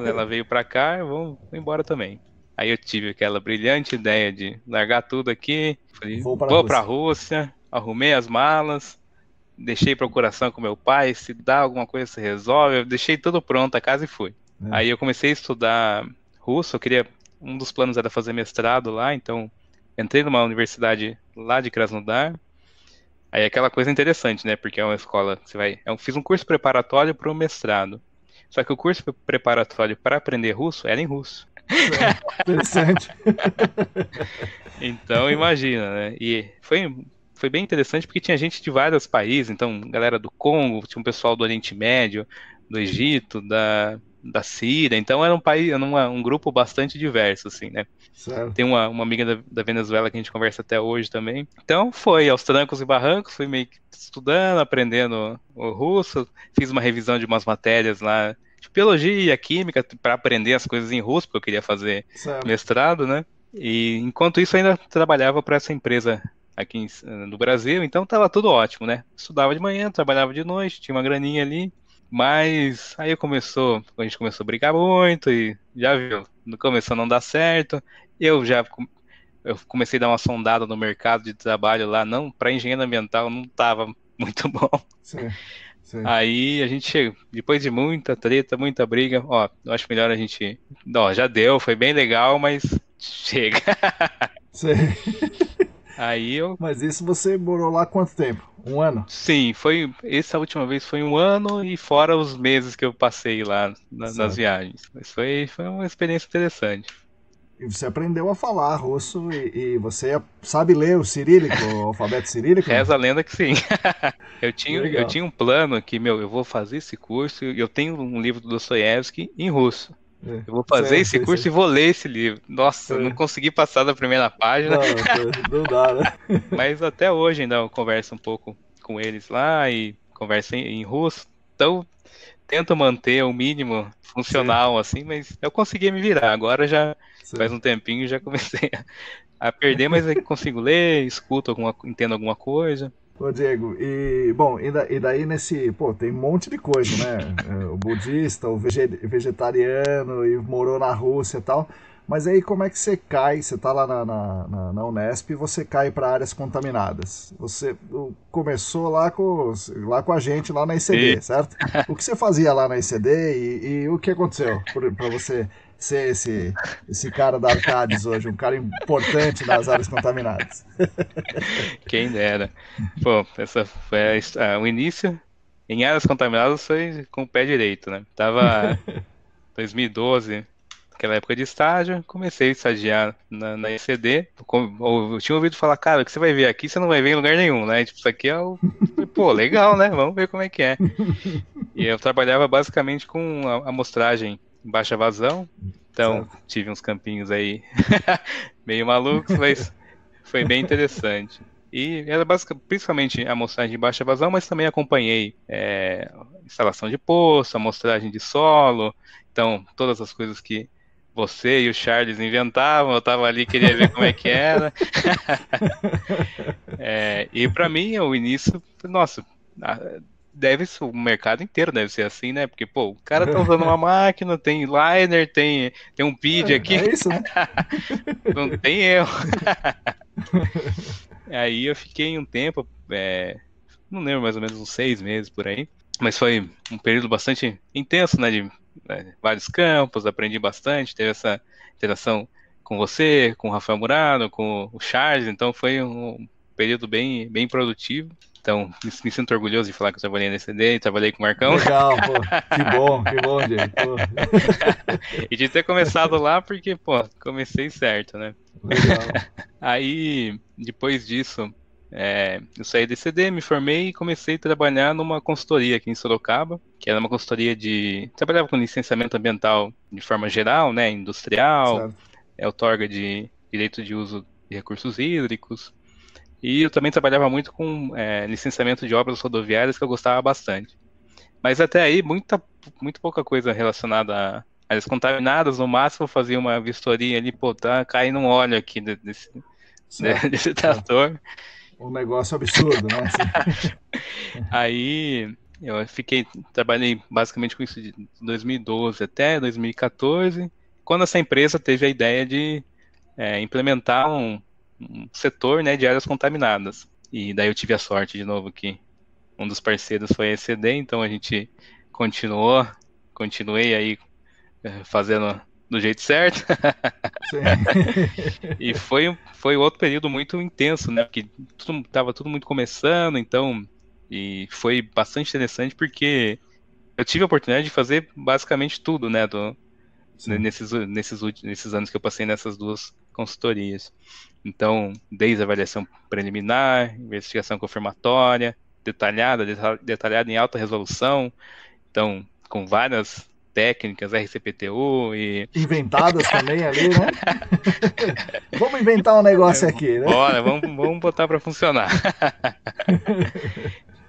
Ela veio pra cá, vou embora também. Aí eu tive aquela brilhante ideia de largar tudo aqui, falei, vou pra Rússia, arrumei as malas, deixei procuração com meu pai, se dá alguma coisa se resolve, eu deixei tudo pronto, a casa e fui. Aí eu comecei a estudar russo, eu queria um dos planos era fazer mestrado lá, então entrei numa universidade lá de Krasnodar. Aí é aquela coisa interessante, né? Porque é uma escola, você vai, eu fiz um curso preparatório para o mestrado. Só que o curso preparatório para aprender russo era em russo. Certo. Interessante. Então, imagina, né? E foi bem interessante porque tinha gente de vários países, então, galera do Congo, tinha um pessoal do Oriente Médio, do Egito, da Síria, então era um país, era um grupo bastante diverso, assim, né? Certo. Tem uma amiga da Venezuela que a gente conversa até hoje também. Então, foi aos trancos e barrancos, fui meio que estudando, aprendendo o russo, fiz uma revisão de umas matérias lá, de biologia, química, para aprender as coisas em russo, porque eu queria fazer Certo. mestrado, né? E enquanto isso, eu ainda trabalhava para essa empresa aqui no Brasil, então estava tudo ótimo, né? Estudava de manhã, trabalhava de noite, tinha uma graninha ali, mas aí a gente começou a brigar muito e já viu, começou a não dar certo. Eu já eu comecei a dar uma sondada no mercado de trabalho lá, não, para engenheiro ambiental não estava muito bom. Sim. Sim. Aí a gente chega, depois de muita treta, muita briga, ó, eu acho melhor a gente, ó, já deu, foi bem legal, mas chega. Sim. Aí eu, Mas isso você morou lá quanto tempo? Um ano? sim, essa última vez foi 1 ano e fora os meses que eu passei lá nas Certo. viagens. Mas foi uma experiência interessante. E você aprendeu a falar russo e você sabe ler o cirílico, o alfabeto cirílico, não? Reza a lenda que sim. Eu Legal. tinha um plano que, meu, eu vou fazer esse curso, eu tenho um livro do Dostoiévski em russo. É. Eu vou fazer Sei, esse sei, curso sei. e vou ler esse livro. Nossa, não É. consegui passar da primeira página, Não, não dá, né? mas até hoje ainda eu converso um pouco com eles lá e converso em russo. Então, tento manter o mínimo Sim, funcional assim, mas eu consegui me virar. Agora já faz sim. um tempinho já comecei a perder, mas eu consigo ler, escuto entendo alguma coisa. Ô Diego, e bom, e daí nesse, pô, tem um monte de coisa, né? É, o budista, o vegetariano, e morou na Rússia e tal. Mas aí como é que você cai? Você tá lá na Unesp e você cai para áreas contaminadas. Você começou lá com a gente lá na E ICD, certo? O que você fazia lá na ICD e o que aconteceu para você ser esse cara da Arcades hoje, um cara importante nas áreas contaminadas? quem dera. Pô, essa foi o início em áreas contaminadas foi com o pé direito, né? Tava 2012, naquela época de estágio, comecei a estagiar na ECD. Eu tinha ouvido falar, cara, o que você vai ver aqui, você não vai ver em lugar nenhum, né? Tipo, isso aqui é o. Pô, legal, né? Vamos ver como é que é. E eu trabalhava basicamente com amostragem em baixa vazão. Então, Certo. tive uns campinhos aí meio malucos, mas foi bem interessante. E era principalmente amostragem de baixa vazão, mas também acompanhei instalação de poço, amostragem de solo. Então, todas as coisas que você e o Charles inventavam, eu estava ali, queria ver como é que era. E para mim, o início, nossa, o mercado inteiro deve ser assim, né? Porque, pô, o cara tá usando uma máquina, tem liner, tem um PID aqui, É isso, né? não tem erro. Aí eu fiquei um tempo, não lembro, mais ou menos uns 6 meses por aí, mas foi um período bastante intenso, né? De vários campos, aprendi bastante, teve essa interação com você, com o Rafael Murado, com o Charles, então foi um período bem, bem produtivo. Então, me sinto orgulhoso de falar que eu trabalhei na ECD e trabalhei com o Marcão. Legal, pô. Que bom, Diego. Pô. E de ter começado lá porque, pô, comecei certo, né? Legal. Aí, depois disso, eu saí da ECD, me formei e comecei a trabalhar numa consultoria aqui em Sorocaba, que era uma consultoria trabalhava com licenciamento ambiental de forma geral, né? Industrial, Certo. outorga de direito de uso de recursos hídricos. E eu também trabalhava muito com licenciamento de obras rodoviárias, que eu gostava bastante. Mas até aí, muito pouca coisa relacionada a áreas contaminadas. No máximo, eu fazia uma vistoria ali, pô, tá caindo um óleo aqui desse, Certo. desse Certo. trator. Um negócio absurdo, né? Aí trabalhei basicamente com isso de 2012 até 2014, quando essa empresa teve a ideia de implementar um setor, né, de áreas contaminadas. E daí eu tive a sorte de novo que um dos parceiros foi a ECD, então a gente continuei aí fazendo do jeito certo. Sim. E foi outro período muito intenso, né? Porque tava tudo muito começando, então, e foi bastante interessante porque eu tive a oportunidade de fazer basicamente tudo, né? Sim. Nesses anos que eu passei nessas duas consultorias. Então, desde a avaliação preliminar, investigação confirmatória, detalhada em alta resolução, então, com várias técnicas, RCPTU e Inventadas também ali, né? Vamos inventar um negócio aqui, né? bora, vamos botar para funcionar.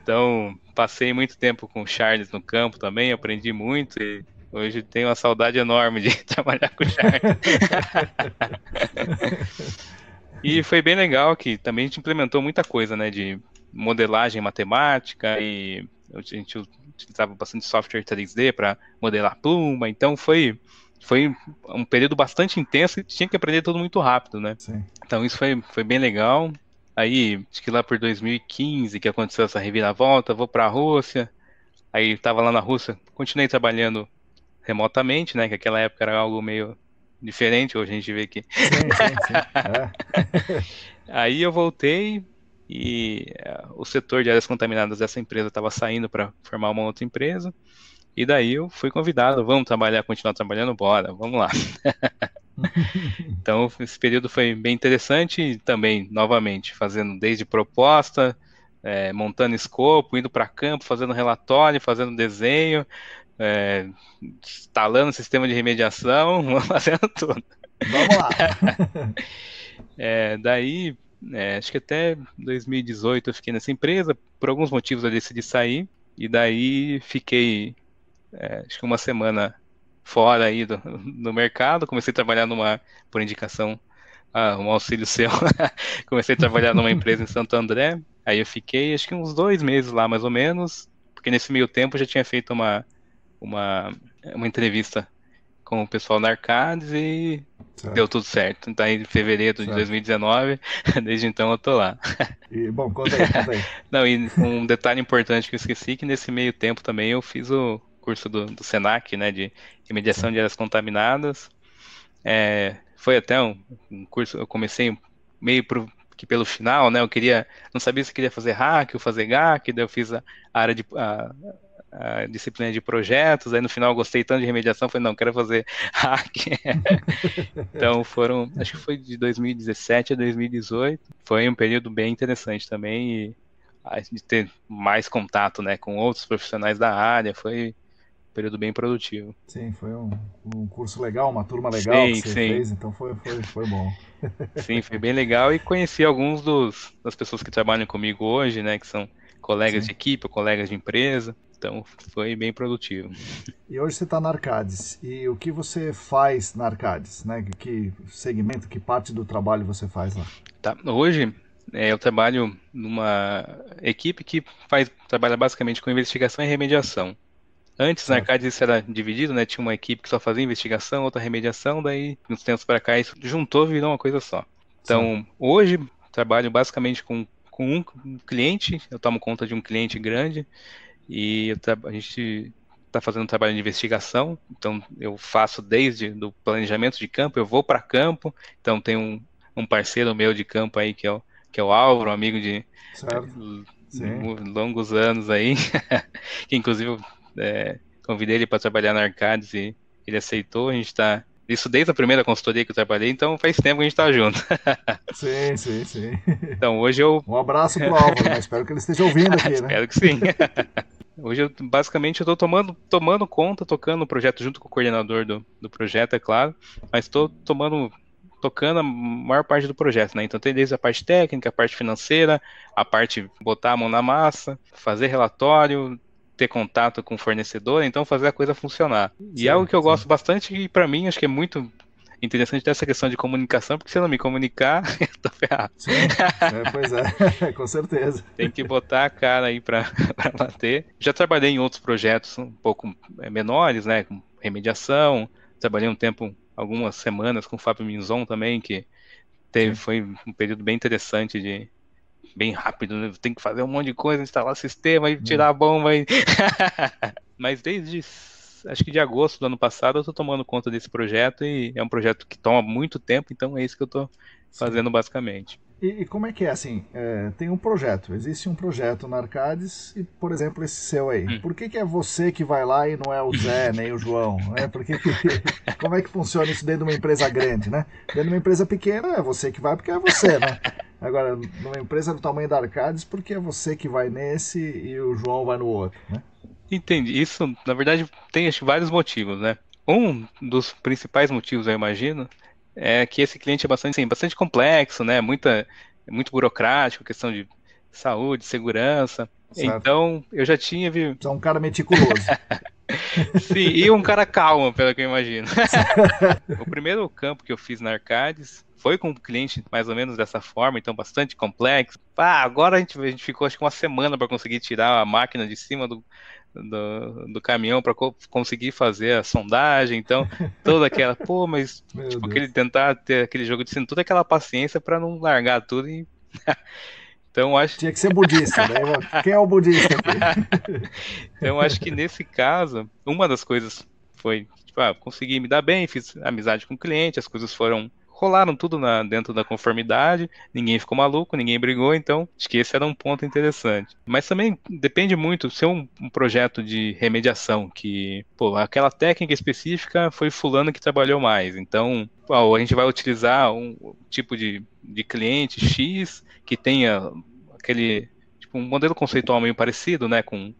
Então, passei muito tempo com o Charles no campo também, aprendi muito e hoje tenho uma saudade enorme de trabalhar com o Charles. E foi bem legal que também a gente implementou muita coisa, né, de modelagem matemática e a gente utilizava bastante software 3D para modelar pluma, então foi um período bastante intenso e tinha que aprender tudo muito rápido, né? Sim. Então isso foi bem legal. Aí, acho que lá por 2015 que aconteceu essa reviravolta, vou para a Rússia. Aí estava lá na Rússia, continuei trabalhando remotamente, né? Que aquela época era algo meio diferente, hoje a gente vê que. Sim, sim, sim. É. Aí eu voltei e o setor de áreas contaminadas dessa empresa estava saindo para formar uma outra empresa. E daí eu fui convidado, vamos trabalhar, continuar trabalhando, bora, vamos lá. Então, esse período foi bem interessante e também, novamente, fazendo desde proposta, montando escopo, indo para campo, fazendo relatório, fazendo desenho, instalando sistema de remediação, fazendo tudo. Vamos lá. Daí, acho que até 2018 eu fiquei nessa empresa, por alguns motivos eu decidi sair, e daí fiquei, acho que uma semana fora aí do mercado, comecei a trabalhar por indicação, um auxílio seu, comecei a trabalhar numa empresa em Santo André, aí eu fiquei acho que uns 2 meses lá mais ou menos, porque nesse meio tempo eu já tinha feito uma entrevista com o pessoal da Arcades e Certo. deu tudo certo. Então, em fevereiro de 2019, desde então eu tô lá. E, bom, conta aí. Não, e um detalhe importante que eu esqueci, que nesse meio tempo também eu fiz o curso do Senac, né, de remediação de áreas contaminadas. Foi até um curso, eu comecei meio que pelo final, né, não sabia se queria fazer hack ou fazer GAC, daí eu fiz a área a disciplina de projetos, aí no final eu gostei tanto de remediação, falei, não, quero fazer hack. Então acho que foi de 2017 a 2018, foi um período bem interessante também, e de ter mais contato, né, com outros profissionais da área, foi um período bem produtivo. Sim, foi um curso legal, uma turma legal que você fez, então foi bom. Sim, foi bem legal e conheci alguns das pessoas que trabalham comigo hoje, né, que são colegas de equipe, colegas de empresa. Então, foi bem produtivo. E hoje você está na Arcades. E o que você faz na Arcades? Né? Que segmento, que parte do trabalho você faz lá? Tá. Hoje, eu trabalho numa equipe que trabalha basicamente com investigação e remediação. Antes, na Arcades, isso era dividido, né? Tinha uma equipe que só fazia investigação, outra remediação, daí, uns tempos para cá, isso juntou e virou uma coisa só. Então, hoje, trabalho basicamente com um cliente, eu tomo conta de um cliente grande, e a gente está fazendo um trabalho de investigação, então eu faço desde do planejamento de campo, eu vou para campo, então tem um parceiro meu de campo aí que é o Álvaro, um amigo de longos anos aí, que inclusive convidei ele para trabalhar na Arcades e ele aceitou, a gente está isso desde a primeira consultoria que eu trabalhei, então faz tempo que a gente está junto. Sim. Então hoje Um abraço pro Álvaro, né? Espero que ele esteja ouvindo aqui, né? Espero que sim. Hoje, basicamente, eu estou tomando conta, tocando o projeto junto com o coordenador do projeto, é claro, mas estou tocando a maior parte do projeto, né? Então tem desde a parte técnica, a parte financeira, a parte botar a mão na massa, fazer relatório, ter contato com o fornecedor, então fazer a coisa funcionar. E algo que eu gosto bastante e para mim acho que é muito interessante dessa questão de comunicação, porque se eu não me comunicar, eu tô ferrado. Sim, pois é, com certeza. Tem que botar a cara aí para bater. Já trabalhei em outros projetos um pouco menores, né, com remediação. Trabalhei um tempo, algumas semanas com o Fábio Minzon também, que foi um período bem interessante, bem rápido, né? Tem que fazer um monte de coisa, instalar sistema e tirar a bomba. Mas desde acho que de agosto do ano passado eu estou tomando conta desse projeto e é um projeto que toma muito tempo, então é isso que eu estou fazendo basicamente. E como é que é assim? Tem um projeto, existe um projeto na Arcades e, por exemplo, esse seu aí. Por que é você que vai lá e não é o Zé nem o João? Né? Como é que funciona isso dentro de uma empresa grande, né? Dentro de uma empresa pequena é você que vai porque é você, né? Agora, numa empresa do tamanho da Arcades, porque é você que vai nesse e o João vai no outro, né? Entendi. Isso, na verdade, tem acho, vários motivos, né? Um dos principais motivos, eu imagino, é que esse cliente é bastante, sim, bastante complexo, né? Muito burocrático, questão de saúde, segurança. Certo? Então, eu já tinha vi. Você é um cara meticuloso. Sim, e um cara calmo, pelo que eu imagino. O primeiro campo que eu fiz na Arcades foi com um cliente mais ou menos dessa forma, então bastante complexo. Agora a gente ficou acho que uma semana para conseguir tirar a máquina de cima do caminhão para conseguir fazer a sondagem. Então, toda aquela, mas tipo, tentar ter aquele jogo de cintura, toda aquela paciência para não largar tudo e. Então, acho... Tinha que ser budista, né? Quem é o budista aqui? Então, acho que nesse caso, uma das coisas foi, tipo, consegui me dar bem, fiz amizade com o cliente, as coisas rolaram tudo dentro da conformidade, ninguém ficou maluco, ninguém brigou, então acho que esse era um ponto interessante. Mas também depende muito, se é um projeto de remediação, que, aquela técnica específica foi fulano que trabalhou mais, então, a gente vai utilizar um tipo de cliente X que tenha aquele, tipo, um modelo conceitual meio parecido, né, com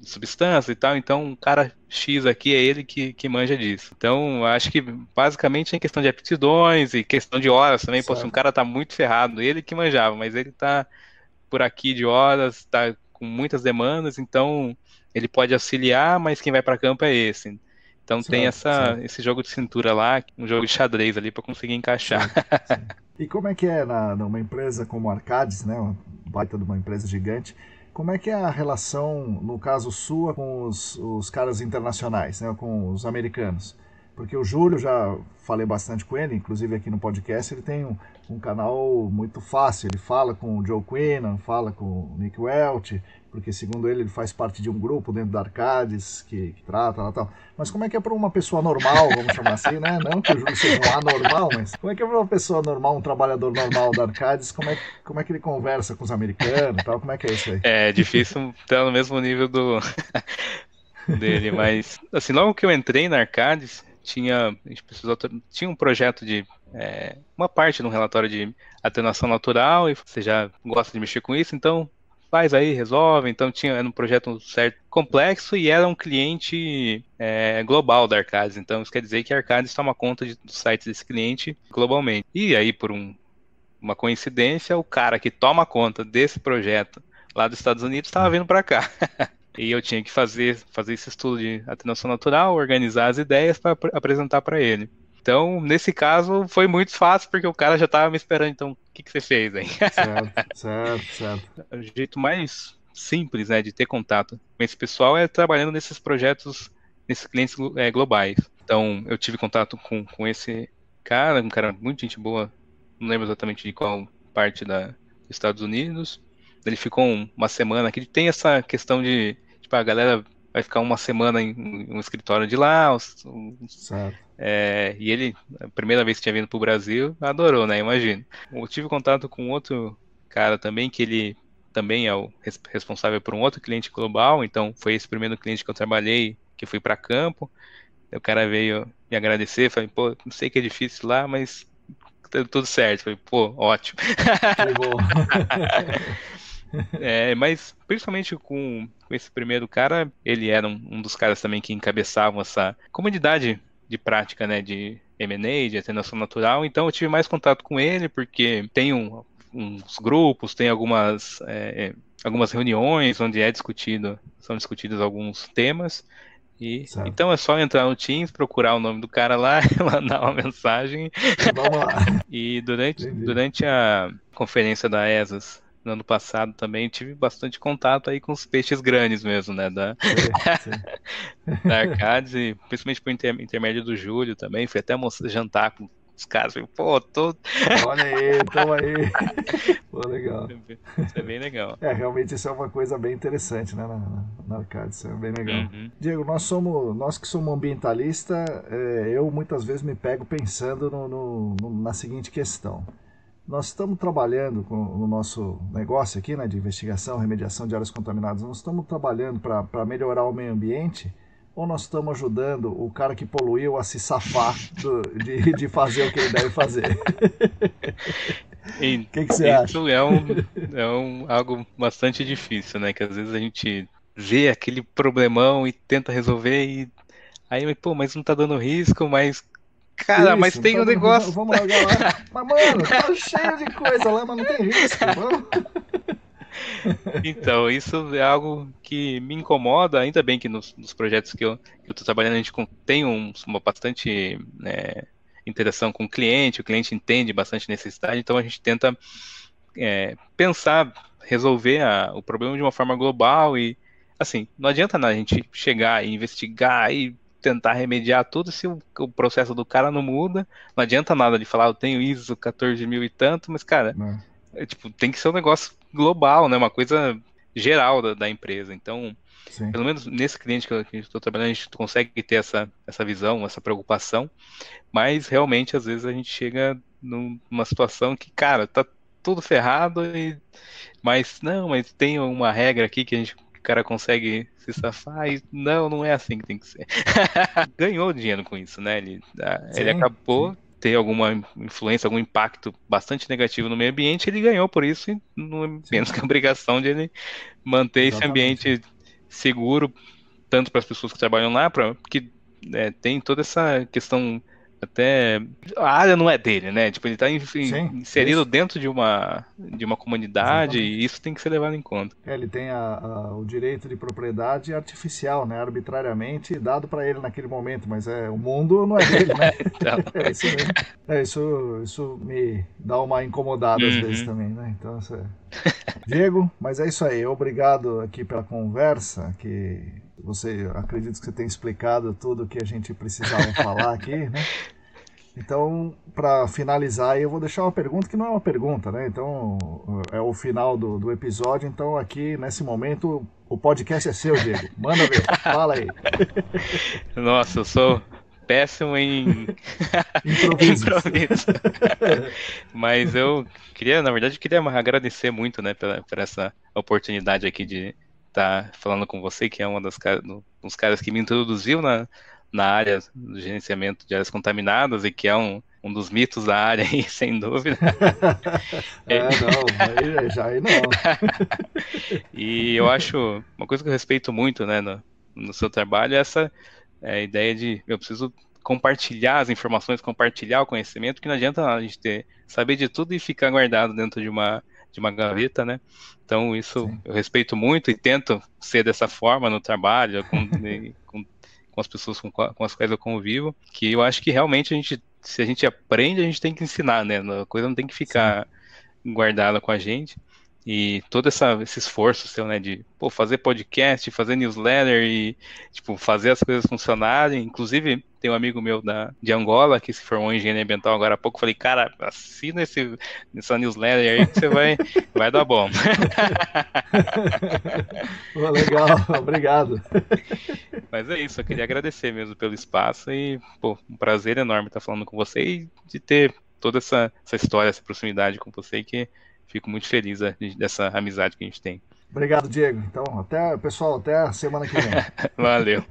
substância e tal, então um cara X aqui é ele que manja disso. Então, acho que basicamente é questão de aptidões e questão de horas também. Se um cara tá muito ferrado, ele que manjava, mas ele tá por aqui de horas, tá com muitas demandas, então ele pode auxiliar, mas quem vai para campo é esse. Então tem esse jogo de cintura lá, um jogo de xadrez ali para conseguir encaixar. Sim. E como é que é numa empresa como a Arcades, né, uma baita de uma empresa gigante, como é que é a relação, no caso sua, com os caras internacionais, né, com os americanos? Porque o Júlio, já falei bastante com ele, inclusive aqui no podcast, ele tem um canal muito fácil, ele fala com o Joe Quinnan, fala com o Nick Welch, porque segundo ele faz parte de um grupo dentro da Arcades que trata lá tal. Mas como é que é para uma pessoa normal, vamos chamar assim, né? Não que o Júlio seja um anormal, mas como é que é para uma pessoa normal, um trabalhador normal da Arcades, como é que ele conversa com os americanos e tal? Como é que é isso aí? É difícil estar no mesmo nível dele, mas assim, logo que eu entrei na Arcades, tinha um projeto de uma parte no relatório de atenuação natural e você já gosta de mexer com isso, então faz aí, resolve. Então era um projeto certo complexo e era um cliente global da Arcades, então isso quer dizer que a Arcades toma conta dos sites desse cliente globalmente. E aí, por uma coincidência, o cara que toma conta desse projeto lá dos Estados Unidos estava vindo para cá. E eu tinha que fazer esse estudo de atenuação natural, organizar as ideias para apresentar para ele. Então, nesse caso, foi muito fácil, porque o cara já estava me esperando. Então, o que você fez aí? Certo. O jeito mais simples, né, de ter contato com esse pessoal é trabalhando nesses projetos, nesses clientes globais. Então, eu tive contato com esse cara, um cara muito gente boa, não lembro exatamente de qual parte dos Estados Unidos. Ele ficou uma semana aqui. Tem essa questão de, tipo, a galera vai ficar uma semana em um escritório de lá. E ele, a primeira vez que tinha vindo pro Brasil, adorou, né? Imagino. Eu tive contato com outro cara também, que ele também é o responsável por um outro cliente global. Então, foi esse primeiro cliente que eu trabalhei, que fui para campo. O cara veio me agradecer. Falei, não sei que é difícil lá, mas tudo certo. Falei, ótimo. Que bom. Mas principalmente com esse primeiro cara, ele era um dos caras também que encabeçavam essa comunidade de prática, né, de M&A, de atenuação natural. Então eu tive mais contato com ele, porque tem uns grupos, tem algumas reuniões onde são discutidos alguns temas. Então é só entrar no Teams, procurar o nome do cara lá, mandar uma mensagem. Vamos lá. E durante a conferência da ESAS no ano passado também tive bastante contato aí com os peixes grandes mesmo, né, da Arcades, e principalmente por intermédio do Júlio também, fui até jantar com os caras. Pô, tô... Olha aí, toma aí. Pô, legal. Isso é bem legal. Realmente isso é uma coisa bem interessante, né, na Arcade, isso é bem legal. Uhum. Diego, nós que somos ambientalistas, eu muitas vezes me pego pensando na seguinte questão. Nós estamos trabalhando no nosso negócio aqui, né, de investigação, remediação de áreas contaminadas, nós estamos trabalhando para melhorar o meio ambiente, ou nós estamos ajudando o cara que poluiu a se safar de fazer o que ele deve fazer? O que você acha? Isso algo bastante difícil, né? Que às vezes a gente vê aquele problemão e tenta resolver e aí, pô, mas não tá dando risco, mas cara, mas tem um negócio. Vamos largar lá. Mas, mano, tá cheio de coisa lá, mas não tem risco. Vamos. Então, isso é algo que me incomoda, ainda bem que nos projetos que eu tô trabalhando a gente tem uma bastante interação com o cliente entende bastante necessidade, então a gente tenta pensar, resolver o problema de uma forma global e, assim, não adianta nada a gente chegar e investigar e tentar remediar tudo se o processo do cara não muda, não adianta nada de falar, eu tenho ISO 14.000 e tanto, mas, cara, tem que ser um negócio global, né, uma coisa geral da empresa, então, sim, pelo menos nesse cliente que eu estou trabalhando, a gente consegue ter essa visão, essa preocupação, mas realmente, às vezes, a gente chega numa situação que, cara, tá tudo ferrado, mas tem uma regra aqui que o cara consegue se safar e não é assim que tem que ser. Ganhou dinheiro com isso, né? Ele acabou ter alguma influência, algum impacto bastante negativo no meio ambiente, ele ganhou por isso e não é menos que a obrigação de ele manter esse ambiente seguro, tanto para as pessoas que trabalham lá, porque tem toda essa questão, até a área não é dele, né? Tipo, ele está inserido dentro de uma comunidade. Exatamente. E isso tem que ser levado em conta. Ele tem o direito de propriedade artificial, né? Arbitrariamente dado para ele naquele momento, mas o mundo não é dele, né? Então... é isso mesmo. Isso me dá uma incomodada às vezes também, né? Então, Diego, mas é isso aí. Obrigado aqui pela conversa, que acredito que você tenha explicado tudo o que a gente precisava falar aqui, né? Então, para finalizar, eu vou deixar uma pergunta que não é uma pergunta, né? Então, é o final do episódio. Então, aqui, nesse momento, o podcast é seu, Diego. Manda ver, fala aí. Nossa, eu sou péssimo em improviso. Mas eu queria agradecer muito, né, por essa oportunidade aqui de estar falando com você, que é um dos caras que me introduziu na área do gerenciamento de áreas contaminadas e que é um dos mitos da área aí, sem dúvida. Não. E eu acho, uma coisa que eu respeito muito, né, no seu trabalho, é essa ideia de eu preciso compartilhar as informações, compartilhar o conhecimento, que não adianta a gente saber de tudo e ficar guardado dentro de uma gaveta, né? Então isso eu respeito muito e tento ser dessa forma no trabalho, com as pessoas com as quais eu convivo, que eu acho que realmente se a gente aprende, a gente tem que ensinar, né? A coisa não tem que ficar guardada com a gente. E todo esse esforço seu, né, de fazer podcast, fazer newsletter e fazer as coisas funcionarem. Inclusive, tem um amigo meu de Angola que se formou em engenharia ambiental agora há pouco. Falei, cara, assina essa newsletter aí que você vai dar bom. Legal, obrigado. Mas é isso, eu queria agradecer mesmo pelo espaço e, um prazer enorme estar falando com você e de ter toda essa história, essa proximidade com você, que fico muito feliz dessa amizade que a gente tem. Obrigado, Diego. Então, pessoal, até a semana que vem. Valeu.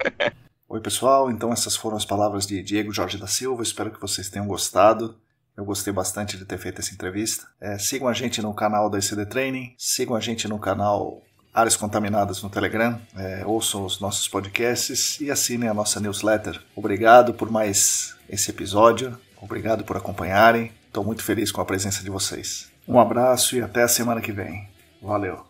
Oi, pessoal. Então, essas foram as palavras de Diego Jorge da Silva. Espero que vocês tenham gostado. Eu gostei bastante de ter feito essa entrevista. Sigam a gente no canal da ECD Training. Sigam a gente no canal Áreas Contaminadas no Telegram. Ouçam os nossos podcasts e assinem a nossa newsletter. Obrigado por mais esse episódio. Obrigado por acompanharem. Estou muito feliz com a presença de vocês. Um abraço e até a semana que vem. Valeu!